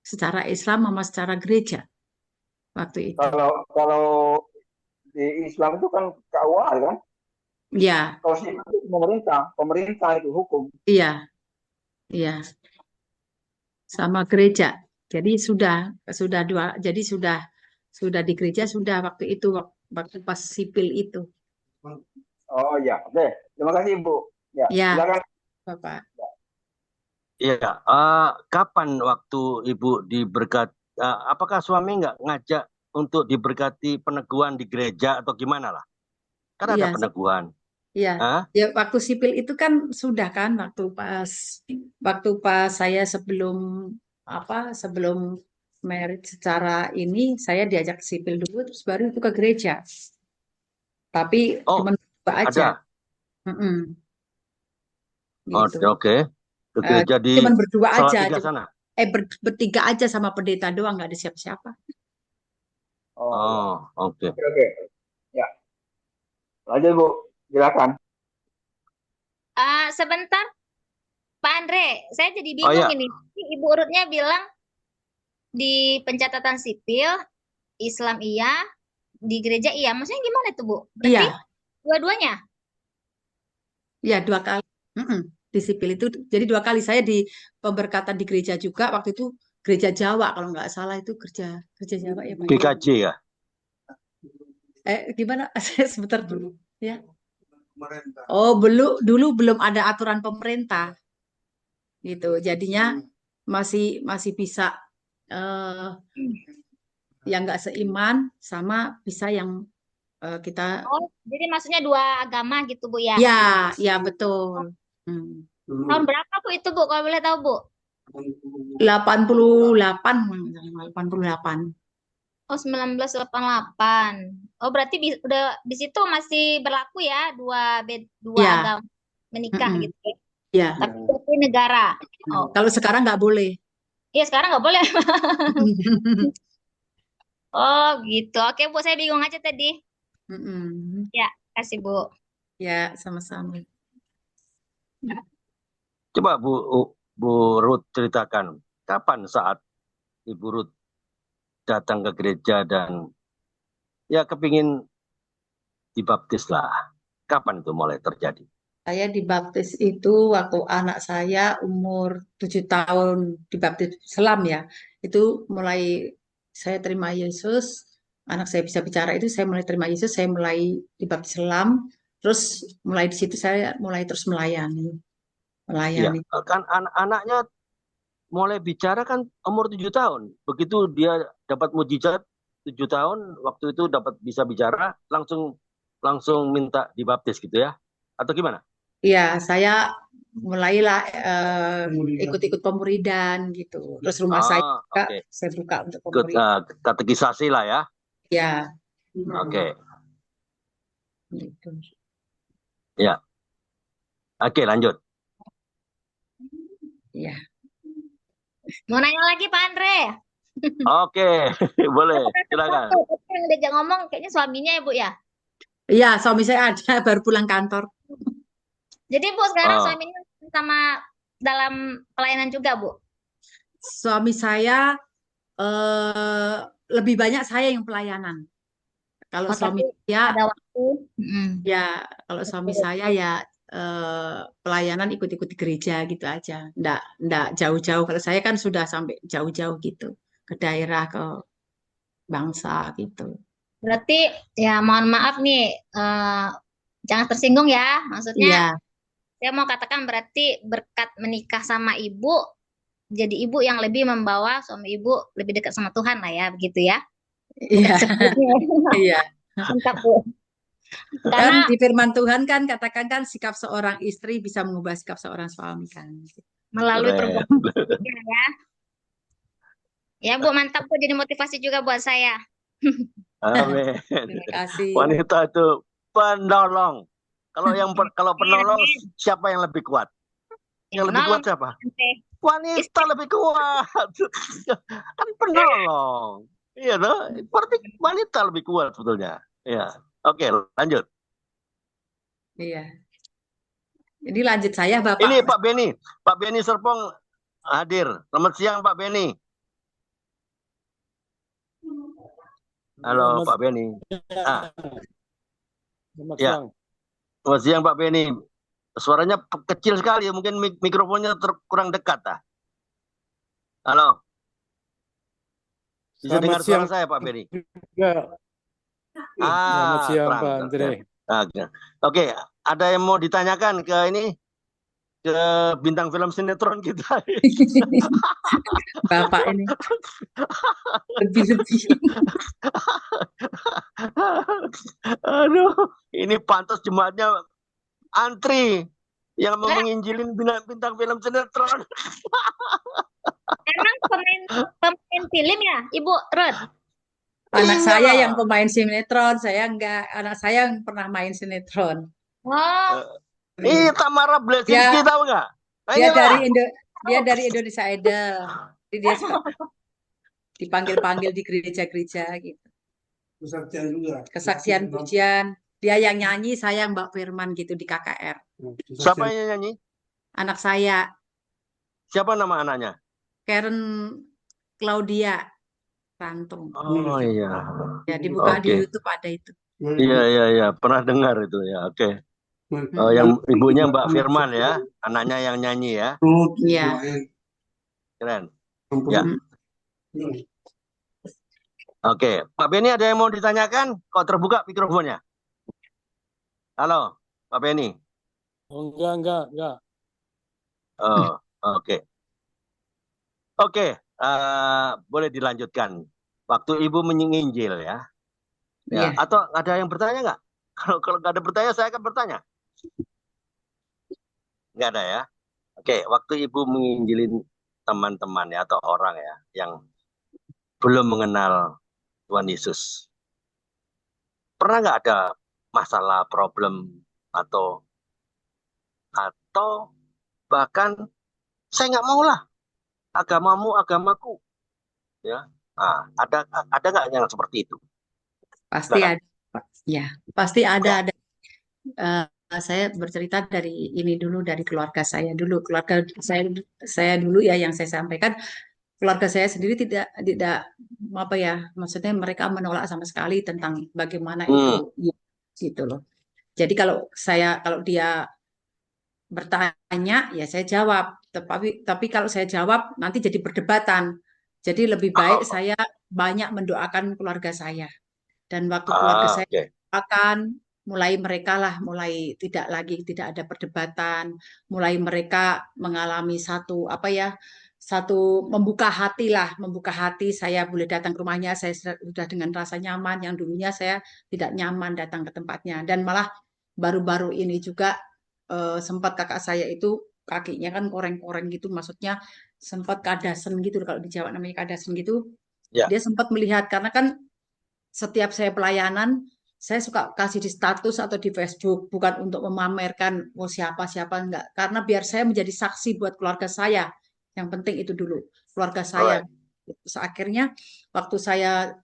Secara Islam sama secara gereja waktu itu. Kalau di Islam itu kan KUA kan? Iya. Kalau sipil itu pemerintah itu hukum. Iya, iya. Sama gereja. Jadi sudah di gereja sudah waktu itu, waktu pas sipil itu. Oh ya, oke. Terima kasih Ibu. Ya, silakan. Bapak. Iya, kapan waktu Ibu diberkati? Apakah suami nggak ngajak untuk diberkati peneguhan di gereja atau gimana lah? Kan ada peneguhan. Iya, ya waktu sipil itu kan sudah kan, waktu pas saya sebelum merit secara ini, saya diajak sipil dulu, terus baru itu ke gereja. Tapi cuma berdua aja. Gitu. Oke. Ke gereja di cuma berdua aja. sana. Bertiga aja sama pendeta doang, nggak ada siapa-siapa. Oh, oke. Ya. Lanjut Bu, silakan. Sebentar, Pak Andre, saya jadi bingung ini. Ibu Ruthnya bilang di pencatatan sipil Islam iya, di gereja iya. Maksudnya gimana itu Bu? Berarti dua-duanya? Iya, 2 kali. Di sipil itu, jadi 2 kali saya di pemberkatan di gereja juga. Waktu itu gereja Jawa kalau nggak salah, itu gereja Jawa ya Pak. GKJ ya? Gimana? Sebentar dulu ya. Oh, dulu belum ada aturan pemerintah gitu. Jadinya masih bisa yang nggak seiman sama bisa yang kita. Oh, jadi maksudnya dua agama gitu, Bu, ya? Ya betul. Tahun berapa, Bu, itu, Bu, kalau boleh tahu, Bu? 88. Oh, 1988. Oh, berarti udah di situ masih berlaku ya dua Ya. agama menikah gitu ya. Ya. Tapi berarti negara. Oh. Kalau sekarang nggak boleh. Iya, sekarang nggak boleh. Oh, gitu. Oke, Bu, saya bingung aja tadi. Ya, kasih, Bu. Ya, sama-sama. Coba Bu Ruth ceritakan kapan saat Ibu Ruth datang ke gereja dan ya kepingin dibaptis lah. Kapan itu mulai terjadi? Saya dibaptis itu waktu anak saya umur 7 tahun, dibaptis Islam ya. Itu mulai saya terima Yesus, anak saya bisa bicara itu saya mulai terima Yesus, saya mulai dibaptis Islam, terus mulai di situ saya mulai terus melayani. Ya, kan anaknya mulai bicara kan umur 7 tahun. Begitu dia dapat mujizat 7 tahun, waktu itu dapat bisa bicara, langsung minta dibaptis gitu ya? Atau gimana? Iya, saya mulailah ikut-ikut pemuridan gitu. Terus rumah saya juga saya buka untuk pemuridan. Katekisasi lah ya? Ya. Oke. Gitu. Ya. Oke, lanjut. Ya. Mau nanya lagi, Pak Andre? Oke, boleh. Silakan. Yang diajak ngomong kayaknya suaminya ya, Bu, ya? Iya, suami saya ada baru pulang kantor. Jadi, Bu, sekarang suaminya sama dalam pelayanan juga, Bu? Suami saya lebih banyak saya yang pelayanan. Kalau suami saya ada waktu. Ya, kalau suami saya ya pelayanan ikut-ikut di gereja gitu aja. Nggak jauh-jauh. Kalau saya kan sudah sampai jauh-jauh gitu ke daerah, ke bangsa gitu. Berarti ya mohon maaf nih, jangan tersinggung ya. Maksudnya saya mau katakan berarti berkat menikah sama ibu, jadi ibu yang lebih membawa suami ibu lebih dekat sama Tuhan lah ya, begitu ya? Iya. Iya. Mantap, Bu. Kan di firman Tuhan kan katakan kan sikap seorang istri bisa mengubah sikap seorang suami kan. Melalui perbuatan ya. Ya, Bu, mantap, Bu, jadi motivasi juga buat saya. Amin. Terima kasih. Wanita itu penolong. Kalau penolong siapa yang lebih kuat? Yang lebih kuat siapa? Wanita lebih kuat. Kan penolong. Iya toh? Berarti wanita lebih kuat sebetulnya. Iya. Oke, lanjut. Iya. Jadi lanjut saya, Bapak. Ini Pak Beni. Pak Beni Serpong hadir. Selamat siang, Pak Beni. Halo, Pak Beni. Selamat siang. Selamat siang, Pak Beni. Suaranya kecil sekali, mungkin mikrofonnya kurang dekat. Halo. Bisa dengar suara saya, Pak Beni? Selamat siang, Pak Andre. Oke, ada yang mau ditanyakan ke bintang film sinetron kita? Bapak ini lebih-lebih. Aduh, ini pantas jemaatnya antri yang mau menginjilin bintang film sinetron. Emang pemain film ya, Ibu Ruth? Anak saya yang pemain sinetron, saya enggak. Anak saya yang pernah main sinetron. Ini Tamara Blazinski tahu nggak? Dia dari Indonesia Idol. Jadi dia dipanggil-panggil di gereja-gereja gitu. Kesaksian juga. Kesaksian pujian. Dia yang nyanyi, saya Mbak Firman gitu di KKR. Siapa yang nyanyi? Anak saya. Siapa nama anaknya? Karen Claudia Rantung. Oh iya. Ya dibuka di YouTube ada itu. Iya. Pernah dengar itu ya. Oke. Oh, yang ibunya Mbak Firman ya, anaknya yang nyanyi ya. Iya. Keren. Ya. Oke, Pak Beni ada yang mau ditanyakan? Kok terbuka mikrofonnya? Halo, Pak Beni. Oh, enggak. Oh, oke. Oke, boleh dilanjutkan. Waktu Ibu menginjil ya. Ya, Iya. atau ada yang bertanya nggak? Kalau nggak ada bertanya, saya akan bertanya. Nggak ada ya. Oke, waktu Ibu menginjilin teman-teman ya atau orang ya yang belum mengenal Tuhan Yesus, pernah nggak ada masalah, problem atau bahkan saya nggak mau lah agamamu agamaku ya. Nah, ada nggak yang seperti itu? Pasti Silakan. ada, Pak. Ya, pasti ada. Saya bercerita dari ini dulu, dari keluarga saya dulu. Keluarga saya dulu ya yang saya sampaikan. Keluarga saya sendiri tidak apa ya, maksudnya mereka menolak sama sekali tentang bagaimana itu gitu loh. Jadi kalau dia bertanya ya saya jawab, tapi kalau saya jawab nanti jadi perdebatan. Jadi lebih baik saya banyak mendoakan keluarga saya. Dan waktu keluarga saya Oke. akan mulai tidak ada perdebatan, mulai mereka mengalami satu membuka hati, saya boleh datang ke rumahnya, saya sudah dengan rasa nyaman, yang dulunya saya tidak nyaman datang ke tempatnya. Dan malah baru-baru ini juga sempat kakak saya itu kakinya kan koreng-koreng gitu, maksudnya sempat kadasen gitu, kalau di Jawa namanya kadasen gitu. Ya. Dia sempat melihat, karena kan setiap saya pelayanan, saya suka kasih di status atau di Facebook, bukan untuk memamerkan siapa enggak, karena biar saya menjadi saksi buat keluarga saya. Yang penting itu dulu, keluarga saya. Terus akhirnya waktu saya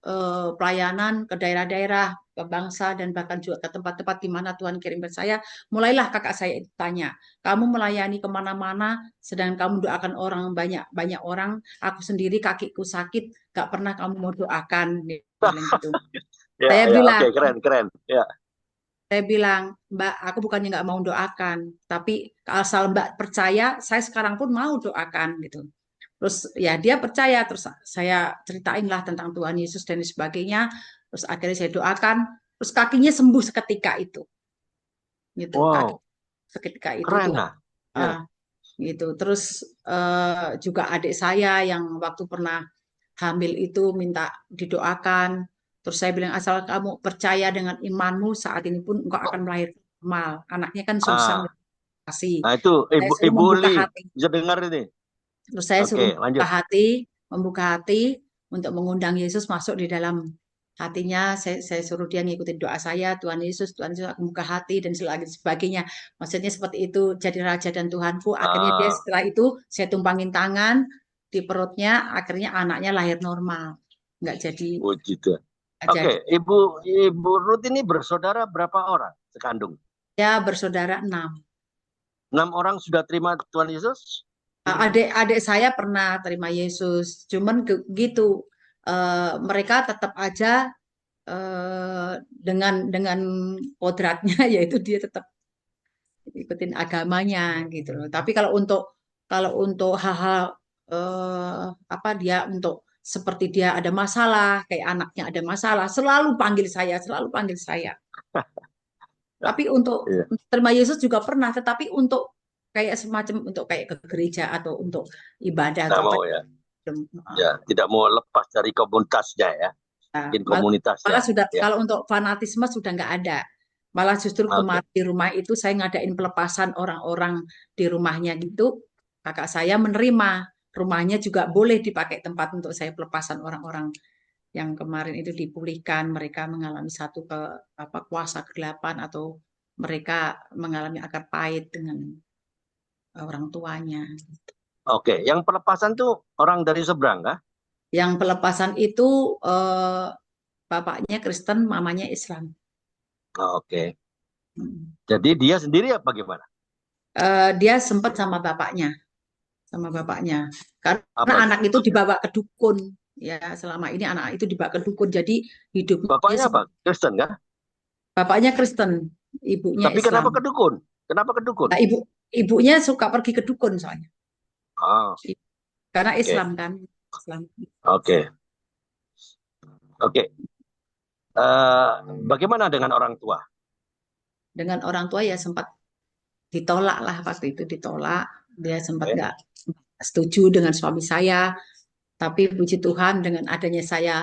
pelayanan ke daerah-daerah, ke bangsa, dan bahkan juga ke tempat-tempat di mana Tuhan kirimkan saya, mulailah kakak saya itu tanya, kamu melayani kemana-mana, sedang kamu doakan orang banyak orang, aku sendiri kakiku sakit, gak pernah kamu mau doakan, dia bilang gitu. Ya, Saya ya, bilang, oke, keren. Ya. saya bilang, Mbak, aku bukannya nggak mau doakan, tapi asal Mbak percaya, saya sekarang pun mau doakan gitu. Terus ya dia percaya, terus saya ceritain lah tentang Tuhan Yesus dan sebagainya. Terus akhirnya saya doakan, terus kakinya sembuh seketika itu, gitu. Kaki Wow, seketika itu keren Tuhan. lah. Ya. Gitu. Terus juga adik saya yang waktu pernah hamil itu minta didoakan. Terus saya bilang, asal kamu percaya dengan imanmu, saat ini pun engkau akan melahirkan normal. Anaknya kan susah Ah, kasih. nah itu Saya suruh Ibu membuka Li hati. bisa dengar ini. Terus saya Oke, suruh lanjut. membuka hati untuk mengundang Yesus masuk di dalam hatinya. Saya suruh dia ngikutin doa saya, Tuhan Yesus aku buka hati dan sebagainya. Maksudnya seperti itu, jadi Raja dan Tuhanku. Akhirnya dia setelah itu saya tumpangin tangan di perutnya, akhirnya anaknya lahir normal, nggak jadi. Puji Tuhan. Nggak Oke, jadi. Ibu Ruth ini bersaudara berapa orang sekandung? Ya bersaudara 6. 6 orang sudah terima Tuhan Yesus? Adik-adik saya pernah terima Yesus, cuman gitu mereka tetap aja dengan kodratnya yaitu dia tetap ikutin agamanya gitu loh. Tapi kalau untuk hal-hal apa dia untuk seperti dia ada masalah, kayak anaknya ada masalah, selalu panggil saya, selalu panggil saya. Tapi untuk Iya. terima Yesus juga pernah, tetapi untuk kayak semacam untuk kayak ke gereja atau untuk ibadah Nggak atau apa. mau ya. Ya, tidak mau lepas dari komunitasnya ya. Bikin komunitasnya. Malah sudah Ya. kalau untuk fanatisme sudah nggak ada. Malah justru kemarin di rumah itu saya ngadain pelepasan orang-orang di rumahnya gitu. Kakak saya menerima, rumahnya juga boleh dipakai tempat untuk saya pelepasan orang-orang yang kemarin itu dipulihkan. Mereka mengalami satu kuasa kegelapan atau mereka mengalami akar pahit dengan orang tuanya. Oke, yang pelepasan tuh orang dari seberang kah? Yang pelepasan itu bapaknya Kristen, mamanya Islam. Oke. Jadi dia sendiri apa gimana? Dia sempat sama bapaknya, karena anak itu dibawa ke dukun. Ya, selama ini anak itu dibawa ke dukun, jadi hidupnya bapaknya apa? Kristen kah? Bapaknya Kristen, ibunya Tapi Islam. kenapa ke dukun? Kenapa ke dukun? Nah, ibunya suka pergi ke dukun soalnya. Karena Islam kan. Islam. Oke. Bagaimana dengan orang tua? Dengan orang tua ya sempat ditolak lah, waktu itu ditolak. Dia sempat nggak setuju dengan suami saya. Tapi puji Tuhan dengan adanya saya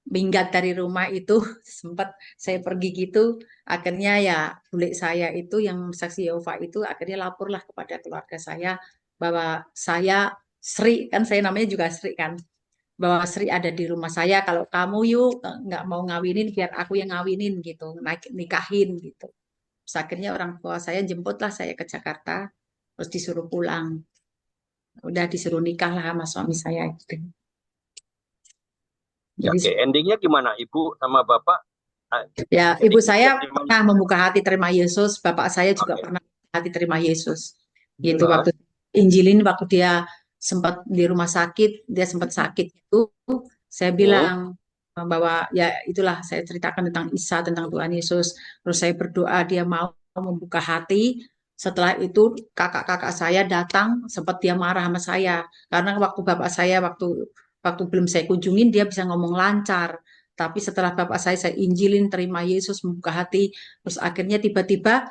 minggat dari rumah itu, sempat saya pergi gitu, akhirnya ya bule saya itu yang saksi Yehova itu akhirnya laporlah kepada keluarga saya bahwa saya Sri, kan saya namanya juga Sri kan, bahwa Sri ada di rumah saya, kalau kamu yuk nggak mau ngawinin biar aku yang ngawinin gitu, nikahin gitu. Terus akhirnya orang tua saya jemputlah saya ke Jakarta, terus disuruh pulang, udah disuruh nikah lah sama suami saya gitu. Ya, Jadi, oke, endingnya gimana, Ibu sama Bapak? ya, ibu saya pernah membuka hati terima Yesus, bapak saya juga pernah membuka hati terima Yesus. Gitu waktu Injilin, waktu dia sempat di rumah sakit, dia sempat sakit itu, saya bilang bahwa ya itulah saya ceritakan tentang Isa, tentang Tuhan Yesus. Terus saya berdoa dia mau membuka hati. Setelah itu kakak-kakak saya datang, sempat dia marah sama saya karena waktu bapak saya waktu belum saya kunjungin dia bisa ngomong lancar. Tapi setelah bapak saya injilin, terima Yesus, membuka hati, terus akhirnya tiba-tiba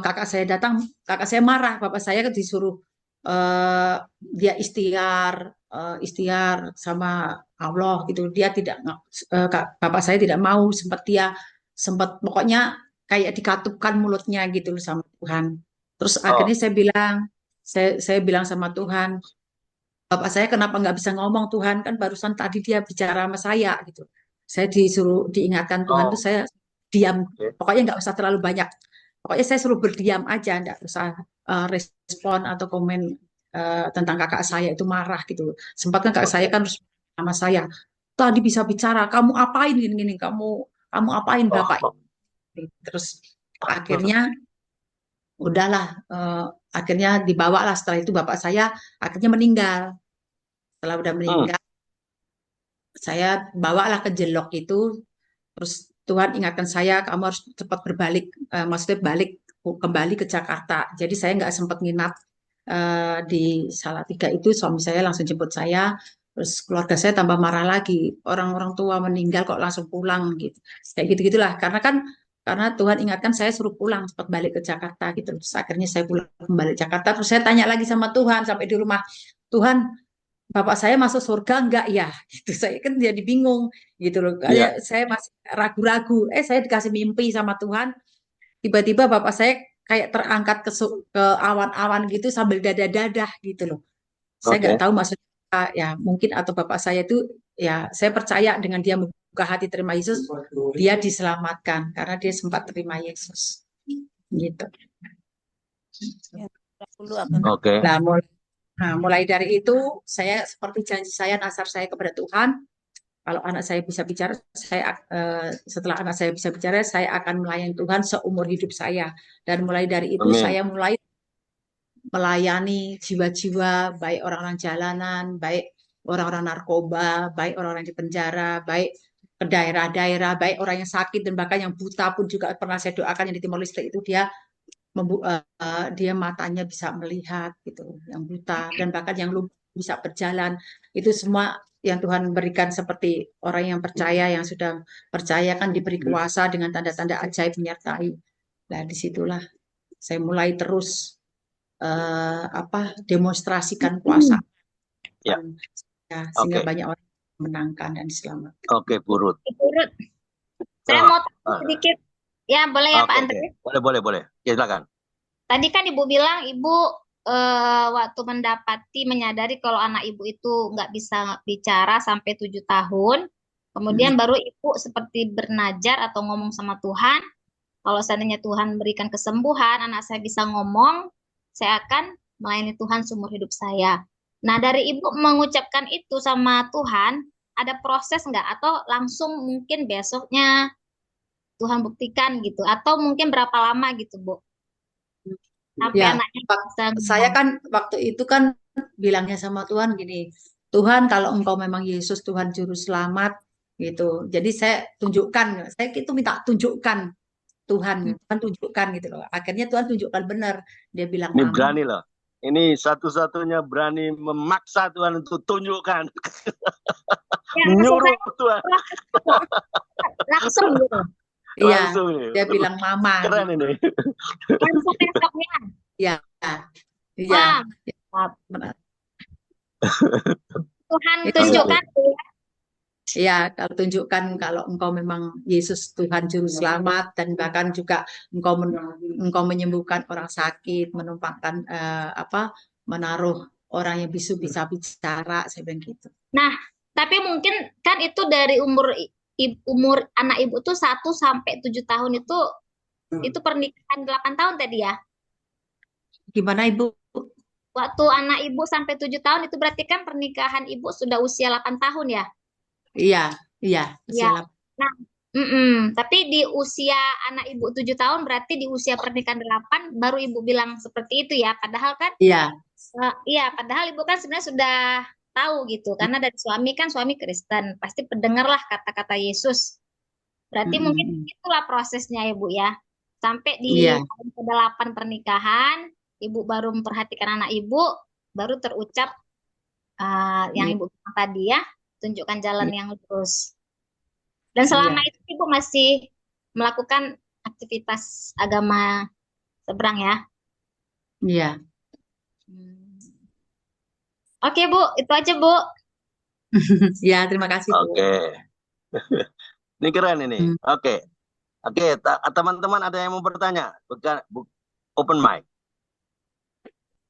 kakak saya datang, kakak saya marah, bapak saya disuruh dia ikhtiar sama Allah gitu. Dia tidak, bapak saya tidak mau, sempat pokoknya kayak dikatupkan mulutnya gitu loh sama Tuhan. Terus akhirnya saya bilang sama Tuhan, bapak saya kenapa nggak bisa ngomong, Tuhan, kan barusan tadi dia bicara sama saya gitu. Saya disuruh diingatkan Tuhan tuh saya diam, pokoknya nggak usah terlalu banyak. Pokoknya saya suruh berdiam aja, nggak usah respon atau komen tentang kakak saya itu marah gitu. Sempat kan kakak saya kan harus sama saya. Tadi bisa bicara, kamu apain gini-gini, kamu apain bapak? Terus akhirnya udahlah, akhirnya dibawalah, setelah itu bapak saya akhirnya meninggal. Setelah udah meninggal, saya bawalah ke Jelok itu, terus Tuhan ingatkan saya, kamu harus cepat berbalik, maksudnya balik kembali ke Jakarta. Jadi saya nggak sempat nginap di Salatiga itu, suami saya langsung jemput saya, terus keluarga saya tambah marah lagi, orang-orang tua meninggal kok langsung pulang gitu, kayak gitu-gitulah. Karena Tuhan ingatkan saya suruh pulang cepat balik ke Jakarta gitu. Terus akhirnya saya pulang kembali ke Jakarta, terus saya tanya lagi sama Tuhan sampai di rumah, Tuhan, bapak saya masuk surga enggak ya? Gitu. Saya kan jadi bingung gitu loh. Kayak saya masih ragu-ragu. Saya dikasih mimpi sama Tuhan. Tiba-tiba bapak saya kayak terangkat ke awan-awan gitu sambil dadah-dadah gitu loh. Saya nggak tahu maksudnya ya, mungkin atau bapak saya itu ya, saya percaya dengan dia membuka hati terima Yesus, dia diselamatkan karena dia sempat terima Yesus. Gitu. Oke. Nah, mulai dari itu saya seperti janji saya, nazar saya kepada Tuhan, kalau anak saya bisa bicara, setelah anak saya bisa bicara, saya akan melayani Tuhan seumur hidup saya. Dan mulai dari itu saya mulai melayani jiwa-jiwa, baik orang-orang jalanan, baik orang-orang narkoba, baik orang-orang di penjara, baik ke daerah-daerah, baik orang yang sakit dan bahkan yang buta pun juga pernah saya doakan, yang di Timor Leste itu dia matanya bisa melihat gitu, yang buta dan bahkan yang lumpuh bisa berjalan. Itu semua yang Tuhan berikan, seperti orang yang percaya, yang sudah percaya kan diberi kuasa dengan tanda-tanda ajaib menyertai. Nah, disitulah saya mulai terus demonstrasikan kuasa. Ya, sehingga banyak orang menangkan dan diselamatkan. Oke, Bu Ruth. Saya mau sedikit. Ya, boleh ya, Pak Andre? Boleh. Silakan. Tadi kan Ibu bilang Ibu waktu menyadari kalau anak Ibu itu nggak bisa bicara sampai 7 tahun, kemudian baru Ibu seperti bernazar atau ngomong sama Tuhan, kalau seandainya Tuhan berikan kesembuhan, anak saya bisa ngomong, saya akan melayani Tuhan seumur hidup saya. Nah, dari Ibu mengucapkan itu sama Tuhan, ada proses nggak? Atau langsung mungkin besoknya Tuhan buktikan gitu, atau mungkin berapa lama gitu, Bu? Sampai anaknya bisa saya kan waktu itu kan bilangnya sama Tuhan gini, Tuhan kalau Engkau memang Yesus Tuhan Juru Selamat gitu. Jadi saya tunjukkan, saya itu minta tunjukkan Tuhan tunjukkan gitu loh. Akhirnya Tuhan tunjukkan benar. Dia bilang, ini berani loh. Ini satu-satunya berani memaksa Tuhan untuk tunjukkan. Ya, nyuruh Tuhan. Langsung gitu. Iya, dia bilang mama. Keren ini. Langsung besoknya. Iya. Tuhan Itu tunjukkan ya, kalau tunjukkan kalau engkau memang Yesus Tuhan Juru Selamat, dan bahkan juga engkau menyembuhkan orang sakit, menumpahkan menaruh orang yang bisu bisa bicara, saya bilang gitu. Nah, tapi mungkin kan itu dari umur anak ibu tuh 1 sampai 7 tahun itu pernikahan 8 tahun tadi ya. Gimana Ibu? Waktu anak ibu sampai 7 tahun itu berarti kan pernikahan ibu sudah usia 8 tahun ya? Iya, Ya. Nah, tapi di usia anak ibu 7 tahun berarti di usia pernikahan 8 baru ibu bilang seperti itu ya. Padahal kan iya. Iya, padahal ibu kan sebenarnya sudah tahu gitu. Karena dari suami kan suami Kristen, pasti pendengarlah kata-kata Yesus. Berarti mungkin itulah prosesnya ibu ya. Sampai di tahun ke-8 pernikahan, ibu baru memperhatikan anak ibu, baru terucap yang ibu bilang tadi ya, tunjukkan jalan yang lurus. Dan selama itu ibu masih melakukan aktivitas agama seberang ya? Iya. Oke Bu, itu aja Bu. Ya, terima kasih Bu. Oke. Ini keren ini. Oke, teman-teman ada yang mau bertanya? Open mic.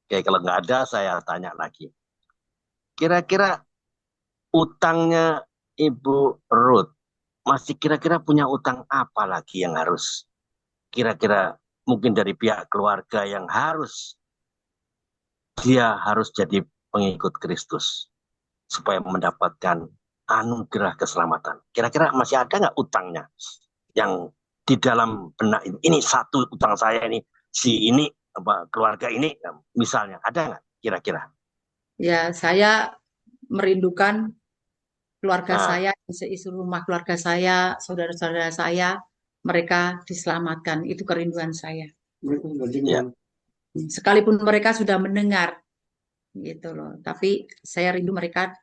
Oke, kalau nggak ada saya tanya lagi. Kira-kira utangnya Ibu Ruth masih kira-kira punya utang apa lagi yang harus kira-kira mungkin dari pihak keluarga yang dia harus jadi pengikut Kristus supaya mendapatkan anugerah keselamatan. Kira-kira masih ada nggak utangnya yang di dalam benak ini satu utang saya ini si ini keluarga ini misalnya ada nggak kira-kira? Ya, saya merindukan keluarga saya, isi rumah keluarga saya, saudara-saudara saya, mereka diselamatkan. Itu kerinduan saya. Ya. Sekalipun mereka sudah mendengar, gitu loh. Tapi saya rindu mereka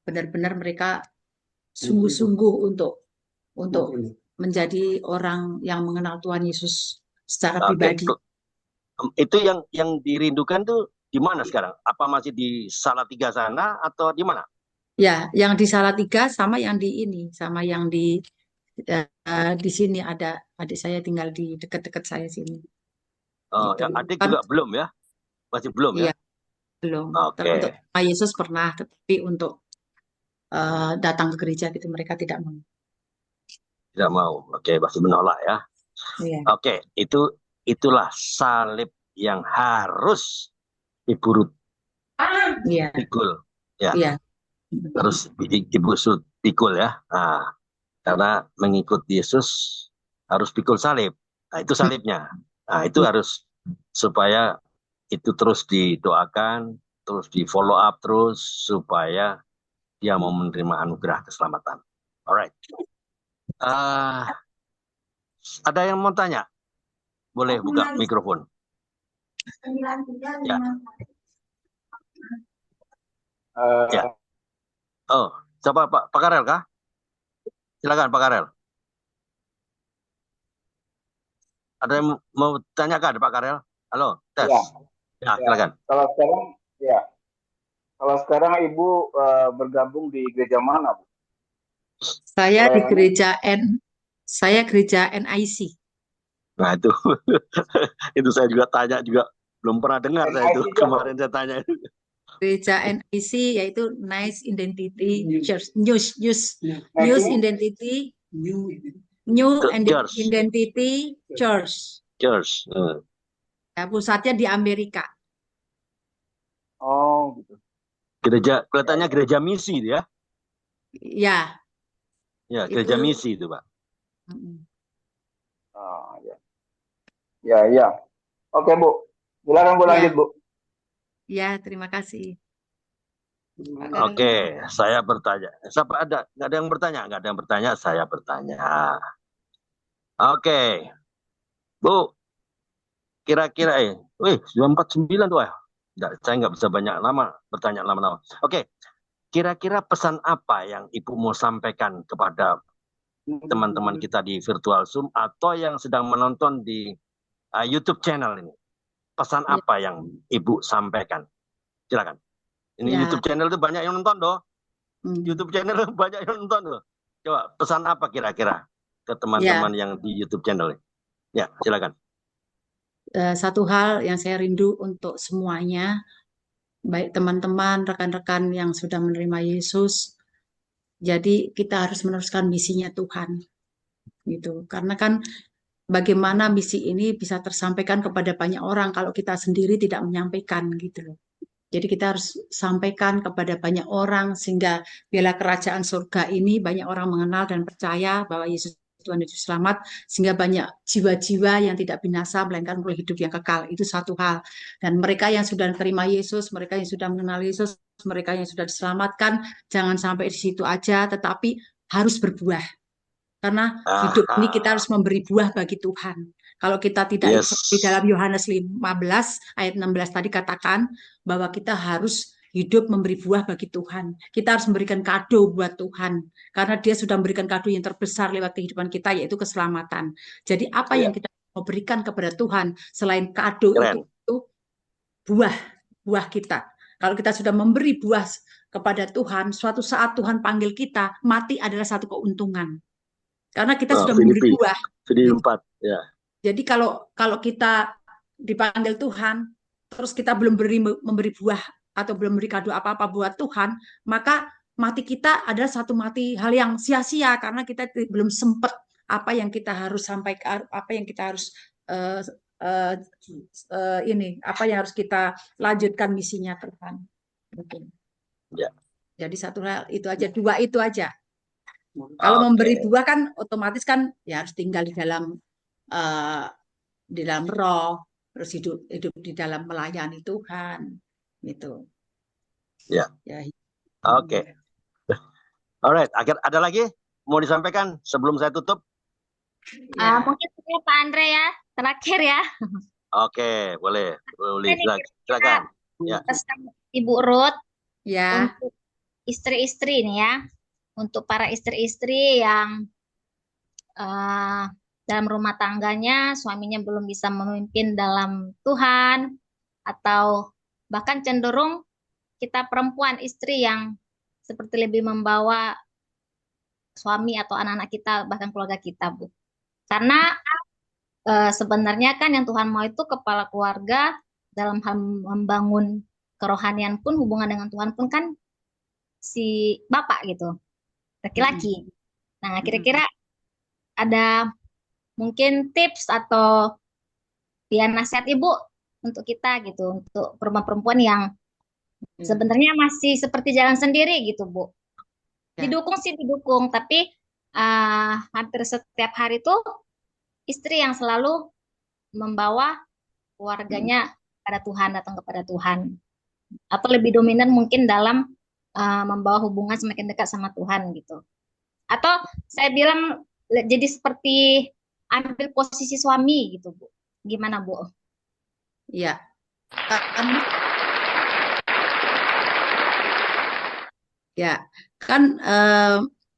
benar-benar mereka sungguh-sungguh untuk menjadi orang yang mengenal Tuhan Yesus secara pribadi. Itu yang dirindukan tuh di mana sekarang? Apa masih di Salatiga sana atau di mana? Ya, yang di Salatiga sama yang di ini, sama yang di sini ada adik saya tinggal di dekat-dekat saya sini. Oh, Gitu. yang adik juga belum ya? Masih belum ya? Belum. Oke. Untuk Yesus pernah, tetapi untuk datang ke gereja gitu mereka tidak mau. Tidak mau. Oke, masih menolak ya. Iya. Oke, itulah salib yang harus Ibu Ruth pikul. Ya. Iya. Harus Ibu Ruth pikul ya. Nah, karena mengikut Yesus harus pikul salib. Nah, itu salibnya. Nah, itu harus supaya itu terus didoakan, terus di follow up terus supaya dia mau menerima anugerah keselamatan. Alright. Ada yang mau tanya? Boleh buka mikrofon. Ya. Ya. Oh, siapa Pak Karel kah? Silakan Pak Karel. Ada yang mau tanyakan Pak Karel? Halo, tes. Ya, silakan. Kalau sekarang Ibu bergabung di gereja mana, Bu? Saya di gereja NIC. Nah, itu itu saya juga tanya juga belum pernah dengar saya itu kemarin saya tanya. Gereja NIC yaitu Nice Identity Church, News Identity Identity Church. Ya, pusatnya di Amerika. Oh, gitu. Gereja, kelihatannya gereja misi ya? Ya. Ya, gereja misi itu, Pak. Oh, ya. Ya. Oke, Bu. Silakan Bu, lanjut, Bu. Ya, terima kasih. Oke, saya bertanya. Siapa ada? Nggak ada yang bertanya? Nggak ada yang bertanya, saya bertanya. Oke. Bu, kira-kira sudah 49 tuh ya. Saya nggak bisa banyak lama bertanya lama-lama. Oke, kira-kira pesan apa yang Ibu mau sampaikan kepada teman-teman kita di virtual Zoom atau yang sedang menonton di YouTube channel ini? Pesan apa yang Ibu sampaikan? Silakan. Ini Ya. YouTube channel itu banyak yang nonton doh. YouTube channel banyak yang nonton doh. Coba pesan apa kira-kira ke teman-teman yang di YouTube channel? Ya, silakan. Satu hal yang saya rindu untuk semuanya, baik teman-teman, rekan-rekan yang sudah menerima Yesus. Jadi kita harus meneruskan misinya Tuhan, gitu. Karena kan bagaimana misi ini bisa tersampaikan kepada banyak orang kalau kita sendiri tidak menyampaikan, gitu loh. Jadi kita harus sampaikan kepada banyak orang sehingga biarlah kerajaan surga ini banyak orang mengenal dan percaya bahwa Yesus Tuhan Yesus Selamat, sehingga banyak jiwa-jiwa yang tidak binasa melainkan oleh hidup yang kekal. Itu satu hal. Dan mereka yang sudah menerima Yesus, mereka yang sudah mengenal Yesus, mereka yang sudah diselamatkan, jangan sampai di situ aja, tetapi harus berbuah. Karena hidup ini kita harus memberi buah bagi Tuhan. Kalau kita tidak di dalam Yohanes 15 ayat 16 tadi katakan bahwa kita harus hidup memberi buah bagi Tuhan. Kita harus memberikan kado buat Tuhan. Karena dia sudah memberikan kado yang terbesar lewat kehidupan kita, yaitu keselamatan. Jadi apa yang kita mau berikan kepada Tuhan selain kado itu buah kita. Kalau kita sudah memberi buah kepada Tuhan, suatu saat Tuhan panggil kita, mati adalah satu keuntungan. Karena kita sudah memberi buah. Filipi 4, ya. Jadi kalau kita dipanggil Tuhan, terus kita belum memberi buah atau belum beri kado apa-apa buat Tuhan, maka mati kita adalah satu mati hal yang sia-sia karena kita belum sempat apa yang kita harus sampaikan, apa yang kita harus apa yang harus kita lanjutkan misinya Tuhan. Mungkin. Ya. Jadi satu hal itu aja, dua itu aja. Kalau memberi buah kan otomatis kan ya harus tinggal di dalam roh, terus hidup di dalam melayani Tuhan, gitu. Ya. Oke. Alright, ada lagi mau disampaikan sebelum saya tutup? Mungkin Pak Andre ya, terakhir ya. Oke, boleh silakan. Ya. Pesan Ibu Ruth ya untuk istri-istri nih ya. Untuk para istri-istri yang dalam rumah tangganya suaminya belum bisa memimpin dalam Tuhan, atau bahkan cenderung kita perempuan istri yang seperti lebih membawa suami atau anak-anak kita, bahkan keluarga kita, Bu. Karena sebenarnya kan yang Tuhan mau itu kepala keluarga dalam hal membangun kerohanian pun, hubungan dengan Tuhan pun kan si bapak gitu. Laki-laki. Nah, kira-kira ada mungkin tips atau ya nasihat Ibu untuk kita gitu, untuk perempuan-perempuan yang sebenarnya masih seperti jalan sendiri gitu, Bu. Didukung sih didukung, tapi hampir setiap hari tuh istri yang selalu membawa keluarganya kepada Tuhan, datang kepada Tuhan. Atau lebih dominan mungkin dalam membawa hubungan semakin dekat sama Tuhan gitu. Atau saya bilang jadi seperti ambil posisi suami gitu, Bu. Gimana, Bu? Iya. Kan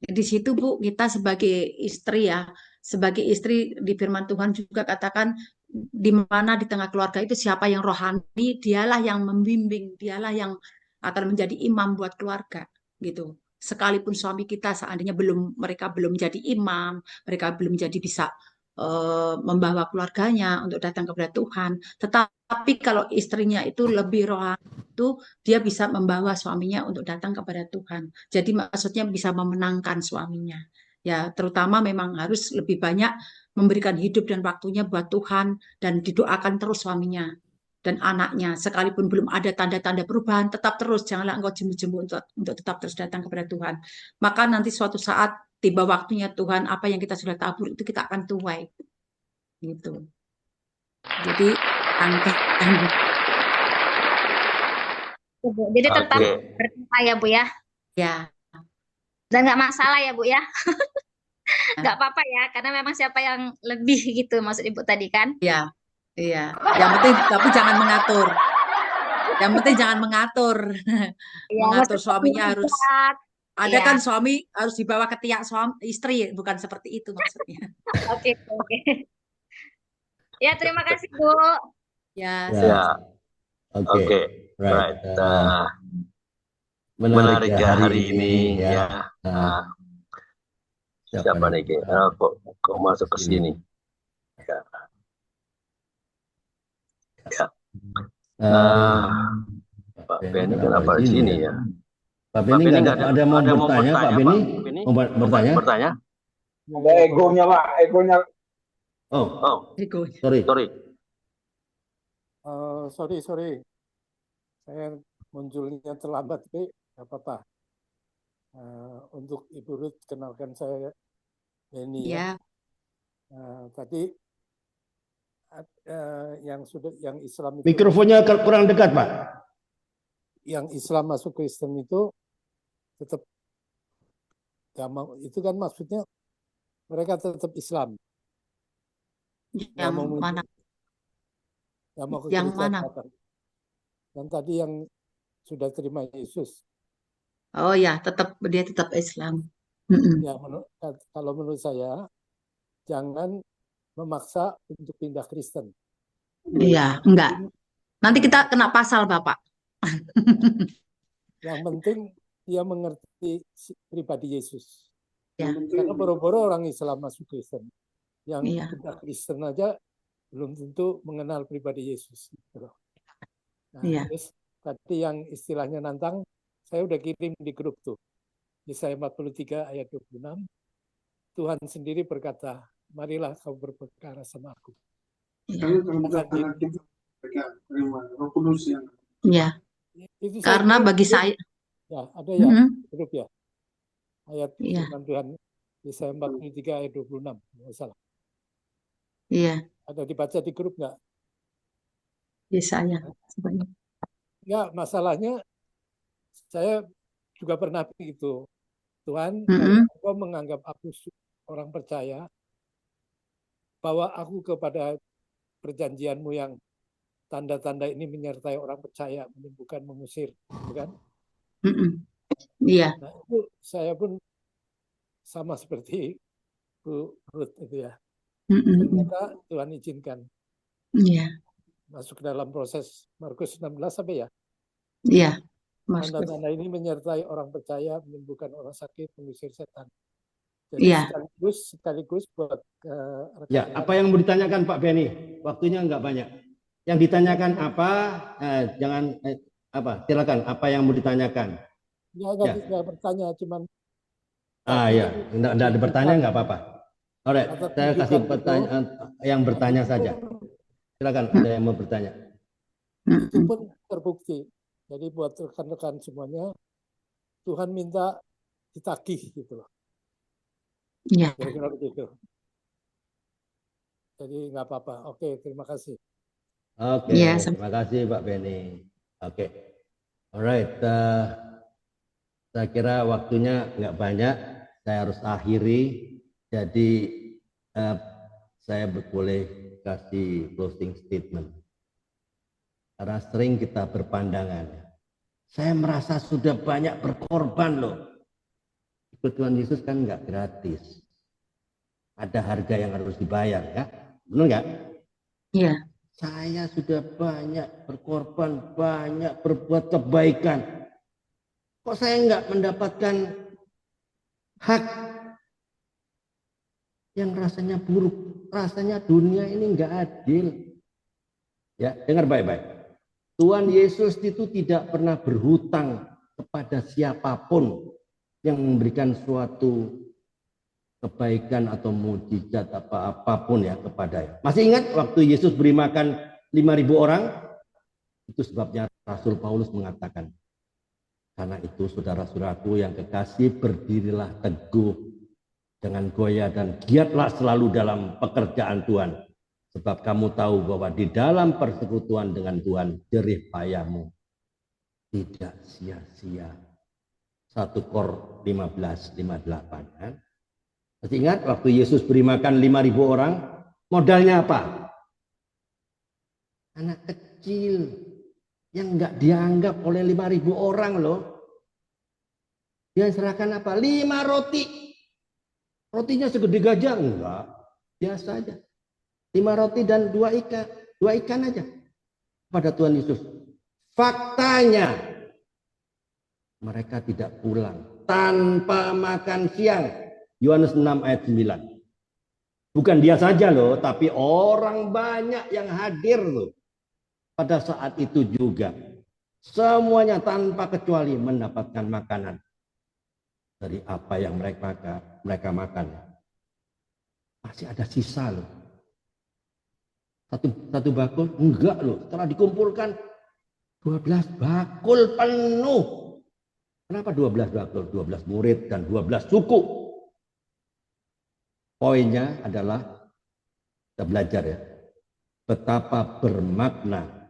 di situ, Bu, kita sebagai istri ya, sebagai istri di firman Tuhan juga katakan di mana di tengah keluarga itu siapa yang rohani, dialah yang membimbing, dialah yang akan menjadi imam buat keluarga gitu. Sekalipun suami kita seandainya mereka belum jadi imam, mereka belum jadi bisa membawa keluarganya untuk datang kepada Tuhan, tetapi kalau istrinya itu lebih rohani, itu dia bisa membawa suaminya untuk datang kepada Tuhan. Jadi maksudnya bisa memenangkan suaminya. Ya, terutama memang harus lebih banyak memberikan hidup dan waktunya buat Tuhan dan didoakan terus suaminya dan anaknya, sekalipun belum ada tanda-tanda perubahan, tetap terus, janganlah engkau jemu-jemu untuk tetap terus datang kepada Tuhan. Maka nanti suatu saat tiba waktunya Tuhan, apa yang kita sudah tabur itu kita akan tuai, gitu. Jadi jadi tetap berdoa ya, Bu ya. Ya. Dan nggak masalah ya, Bu ya. Nggak apa-apa ya, karena memang siapa yang lebih gitu maksud Ibu tadi kan? Iya. Iya, yang penting tapi jangan mengatur. Yang penting jangan mengatur. Ya, mengatur suaminya harus ada kan suami harus dibawa ke tiak suami istri, bukan seperti itu maksudnya. Oke. Ya, terima kasih, Bu. Ya. Oke, right. Menarik ya hari ini ya. Siapa nih? Kok masuk ke sini? Ya. Ya. Pak Beni kenapa di sini ya? Pak Beni nggak ada mau bertanya, Pak Beni? Mau bertanya? Ada egonya, Pak. Egonya. Sorry. Sorry. Saya munculnya terlambat, tapi nggak apa-apa. Untuk Ibu Ruth, kenalkan saya Beni ya. Tadi yang Islam itu, mikrofonnya kurang dekat, Pak. Yang Islam masuk Kristen itu tetap itu kan maksudnya mereka tetap Islam. Yang mana? Yang mana? Dan tadi yang sudah terima Yesus. Oh ya, dia tetap Islam. Ya, kalau menurut saya jangan memaksa untuk pindah Kristen. Iya, enggak. Nanti kita kena pasal, Bapak. Yang penting dia mengerti pribadi Yesus. Ya. Karena boro-boro orang Islam masuk Kristen. Yang pindah Kristen aja belum tentu mengenal pribadi Yesus. Nah, terus tadi yang istilahnya nantang, saya udah kirim di grup tuh. Yesaya 43 ayat 26. Tuhan sendiri berkata, marilah kau berperkara sama aku. Ya. Karena bagi saya, ya ada ya grup ya. Ayat firman Tuhan Yesaya 43 ayat 26, nggak salah. Iya. Ada dibaca di grup nggak? Yesaya. Ya, masalahnya saya juga pernah begitu. Tuhan, kau menganggap aku orang percaya, bawa aku kepada perjanjianmu yang tanda-tanda ini menyertai orang percaya, bukan mengusir, bukan? Iya. Nah, itu saya pun sama seperti Bu Ruth itu ya. Ternyata Tuhan izinkan. Iya. Masuk ke dalam proses Markus 16 sampai ya? Iya. Tanda-tanda ini menyertai orang percaya, menyembuhkan orang sakit, mengusir setan. Jadi sekaligus buat ya, apa yang mau ditanyakan Pak Beni? Waktunya nggak banyak. Yang ditanyakan apa? Silakan. Apa yang mau ditanyakan? Nggak bertanya, cuman. Ya, nggak ada bertanya nggak apa-apa. Alright, saya kasih pertanyaan yang bertanya saja. Silakan, ada yang mau bertanya. Itu pun terbukti. Jadi buat rekan-rekan semuanya, Tuhan minta ditagih gitu loh. Iya. Kira-kira begitu. Jadi nggak apa-apa. Oke, terima kasih. Oke, terima kasih Pak Beni. Oke, alright. Saya kira waktunya nggak banyak. Saya harus akhiri. Jadi saya boleh kasih closing statement. Karena sering kita berpandangan. Saya merasa sudah banyak berkorban loh. Ikut Tuhan Yesus kan nggak gratis. Ada harga yang harus dibayar ya. Benar nggak? Iya. Saya sudah banyak berkorban, banyak berbuat kebaikan. Kok saya nggak mendapatkan hak yang rasanya buruk? Rasanya dunia ini nggak adil. Ya, dengar baik-baik. Tuhan Yesus itu tidak pernah berhutang kepada siapapun yang memberikan suatu kebaikan atau mukjizat apapun ya kepadanya. Masih ingat waktu Yesus beri makan 5.000 orang? Itu sebabnya Rasul Paulus mengatakan, karena itu saudara-saudaraku yang kekasih, berdirilah teguh, jangan goyah dan giatlah selalu dalam pekerjaan Tuhan. Sebab kamu tahu bahwa di dalam persekutuan dengan Tuhan, jerih payahmu tidak sia-sia. 1 Kor 15:58 kan? Masih ingat waktu Yesus beri makan 5.000 orang, modalnya apa? Anak kecil yang enggak dianggap oleh 5.000 orang loh. Dia serahkan apa? 5 roti. Rotinya segede gajah? Enggak, biasa aja. 5 roti dan 2 ikan. 2 ikan aja pada Tuhan Yesus. Faktanya mereka tidak pulang tanpa makan siang. Yohanes 6 ayat 9. Bukan dia saja loh, tapi orang banyak yang hadir loh. Pada saat itu juga semuanya tanpa kecuali mendapatkan makanan dari apa yang mereka makan. Masih ada sisa loh. Satu bakul? Enggak loh. Setelah dikumpulkan 12 bakul penuh. Kenapa 12 bakul? 12 murid dan 12 suku. Poinnya adalah kita belajar ya. Betapa bermakna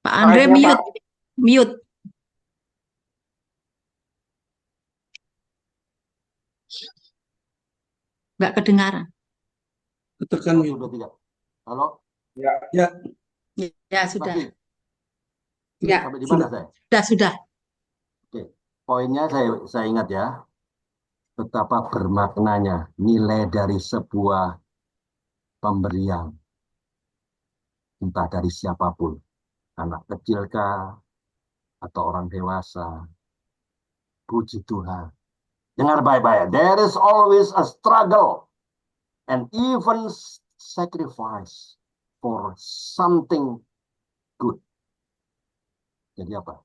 Pak Andre mute. Nggak kedengaran. Tekan sudah tidak. Halo? Ya sudah. Masih? Ya. Sampai di mana saya? Sudah. Oke. Poinnya saya ingat ya. Betapa bermaknanya nilai dari sebuah pemberian. Entah dari siapapun. Anak kecil kah? Atau orang dewasa. Puji Tuhan. Dengar baik-baik. There is always a struggle. And even sacrifice for something good. Jadi apa?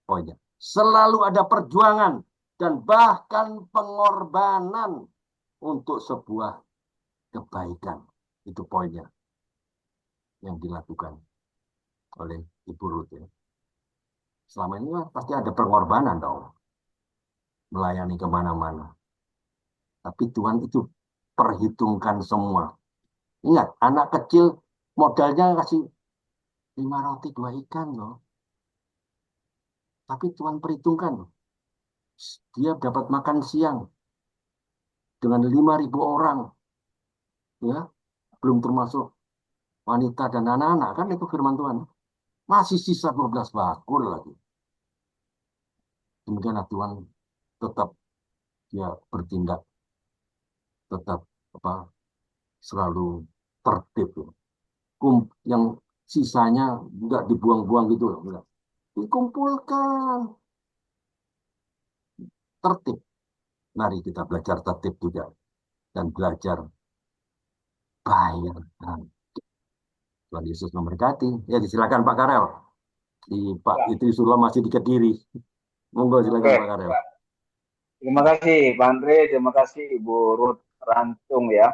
Poinnya. Selalu ada perjuangan dan bahkan pengorbanan untuk sebuah kebaikan. Itu poinnya yang dilakukan oleh Ibu Ruth. Ya. Selama ini pasti ada pengorbanan dong. Melayani kemana-mana. Tapi Tuhan itu perhitungkan semua. Ingat, anak kecil modalnya kasih 5 roti 2 ikan loh. Tapi Tuhan perhitungkan. Dia dapat makan siang dengan 5.000 orang. Ya, belum termasuk wanita dan anak-anak, kan itu firman Tuhan. Masih sisa 12 bakul lagi. Demikianlah Tuhan tetap dia bertindak, tetap selalu tertib. Yang sisanya enggak dibuang-buang gitu loh, enggak. Dikumpulkan. Tertib. Mari kita belajar tertib juga dan belajar bayar. Tuhan Yesus memberkati. Ya, silakan Pak Karel. Pak itu Sulam masih di Kediri. Monggo silakan Pak Karel. Terima kasih Pak Andre, terima kasih Ibu Ruth Rantung ya.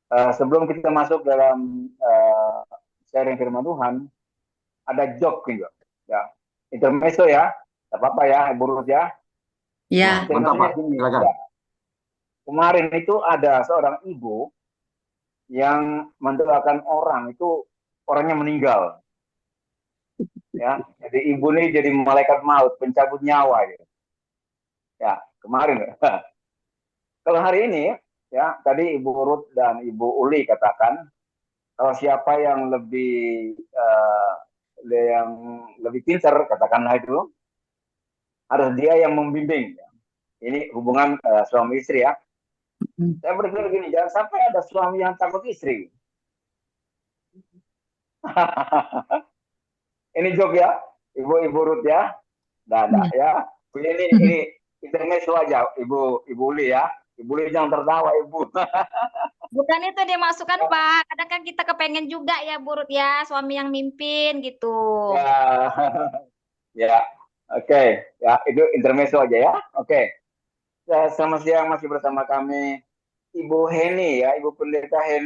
Sebelum kita masuk dalam sharing firman Tuhan, ada joke juga. Ya. Intermezzo ya. Tidak apa-apa ya Ibu Ruth ya. Ya. Mantap Pak, silakan. Ya. Kemarin itu ada seorang ibu yang mendoakan orang itu orangnya meninggal. Ya, jadi ibu ini jadi malaikat maut, pencabut nyawa gitu. Ya, kemarin. Kalau hari ini ya, tadi Ibu Ruth dan Ibu Uli katakan kalau siapa yang lebih pintar, katakanlah itu, harus dia yang membimbing. Ya. Ini hubungan suami istri ya. Saya berpikir gini, jangan sampai ada suami yang takut istri. Ini joke ya, Ibu Ruth ya. Nah, ya. Ini intermezzo aja, Ibu Uli ya. Ibu Uli jangan tertawa, Ibu. Bukan itu dia masukkan Pak. Kadang kan kita kepengen juga ya Bu Ruth ya, suami yang mimpin gitu. Ya, ya, oke. Ya, itu intermezzo aja ya. Oke. Selamat siang, masih bersama kami Ibu Heni ya, Ibu Pendeta Heni.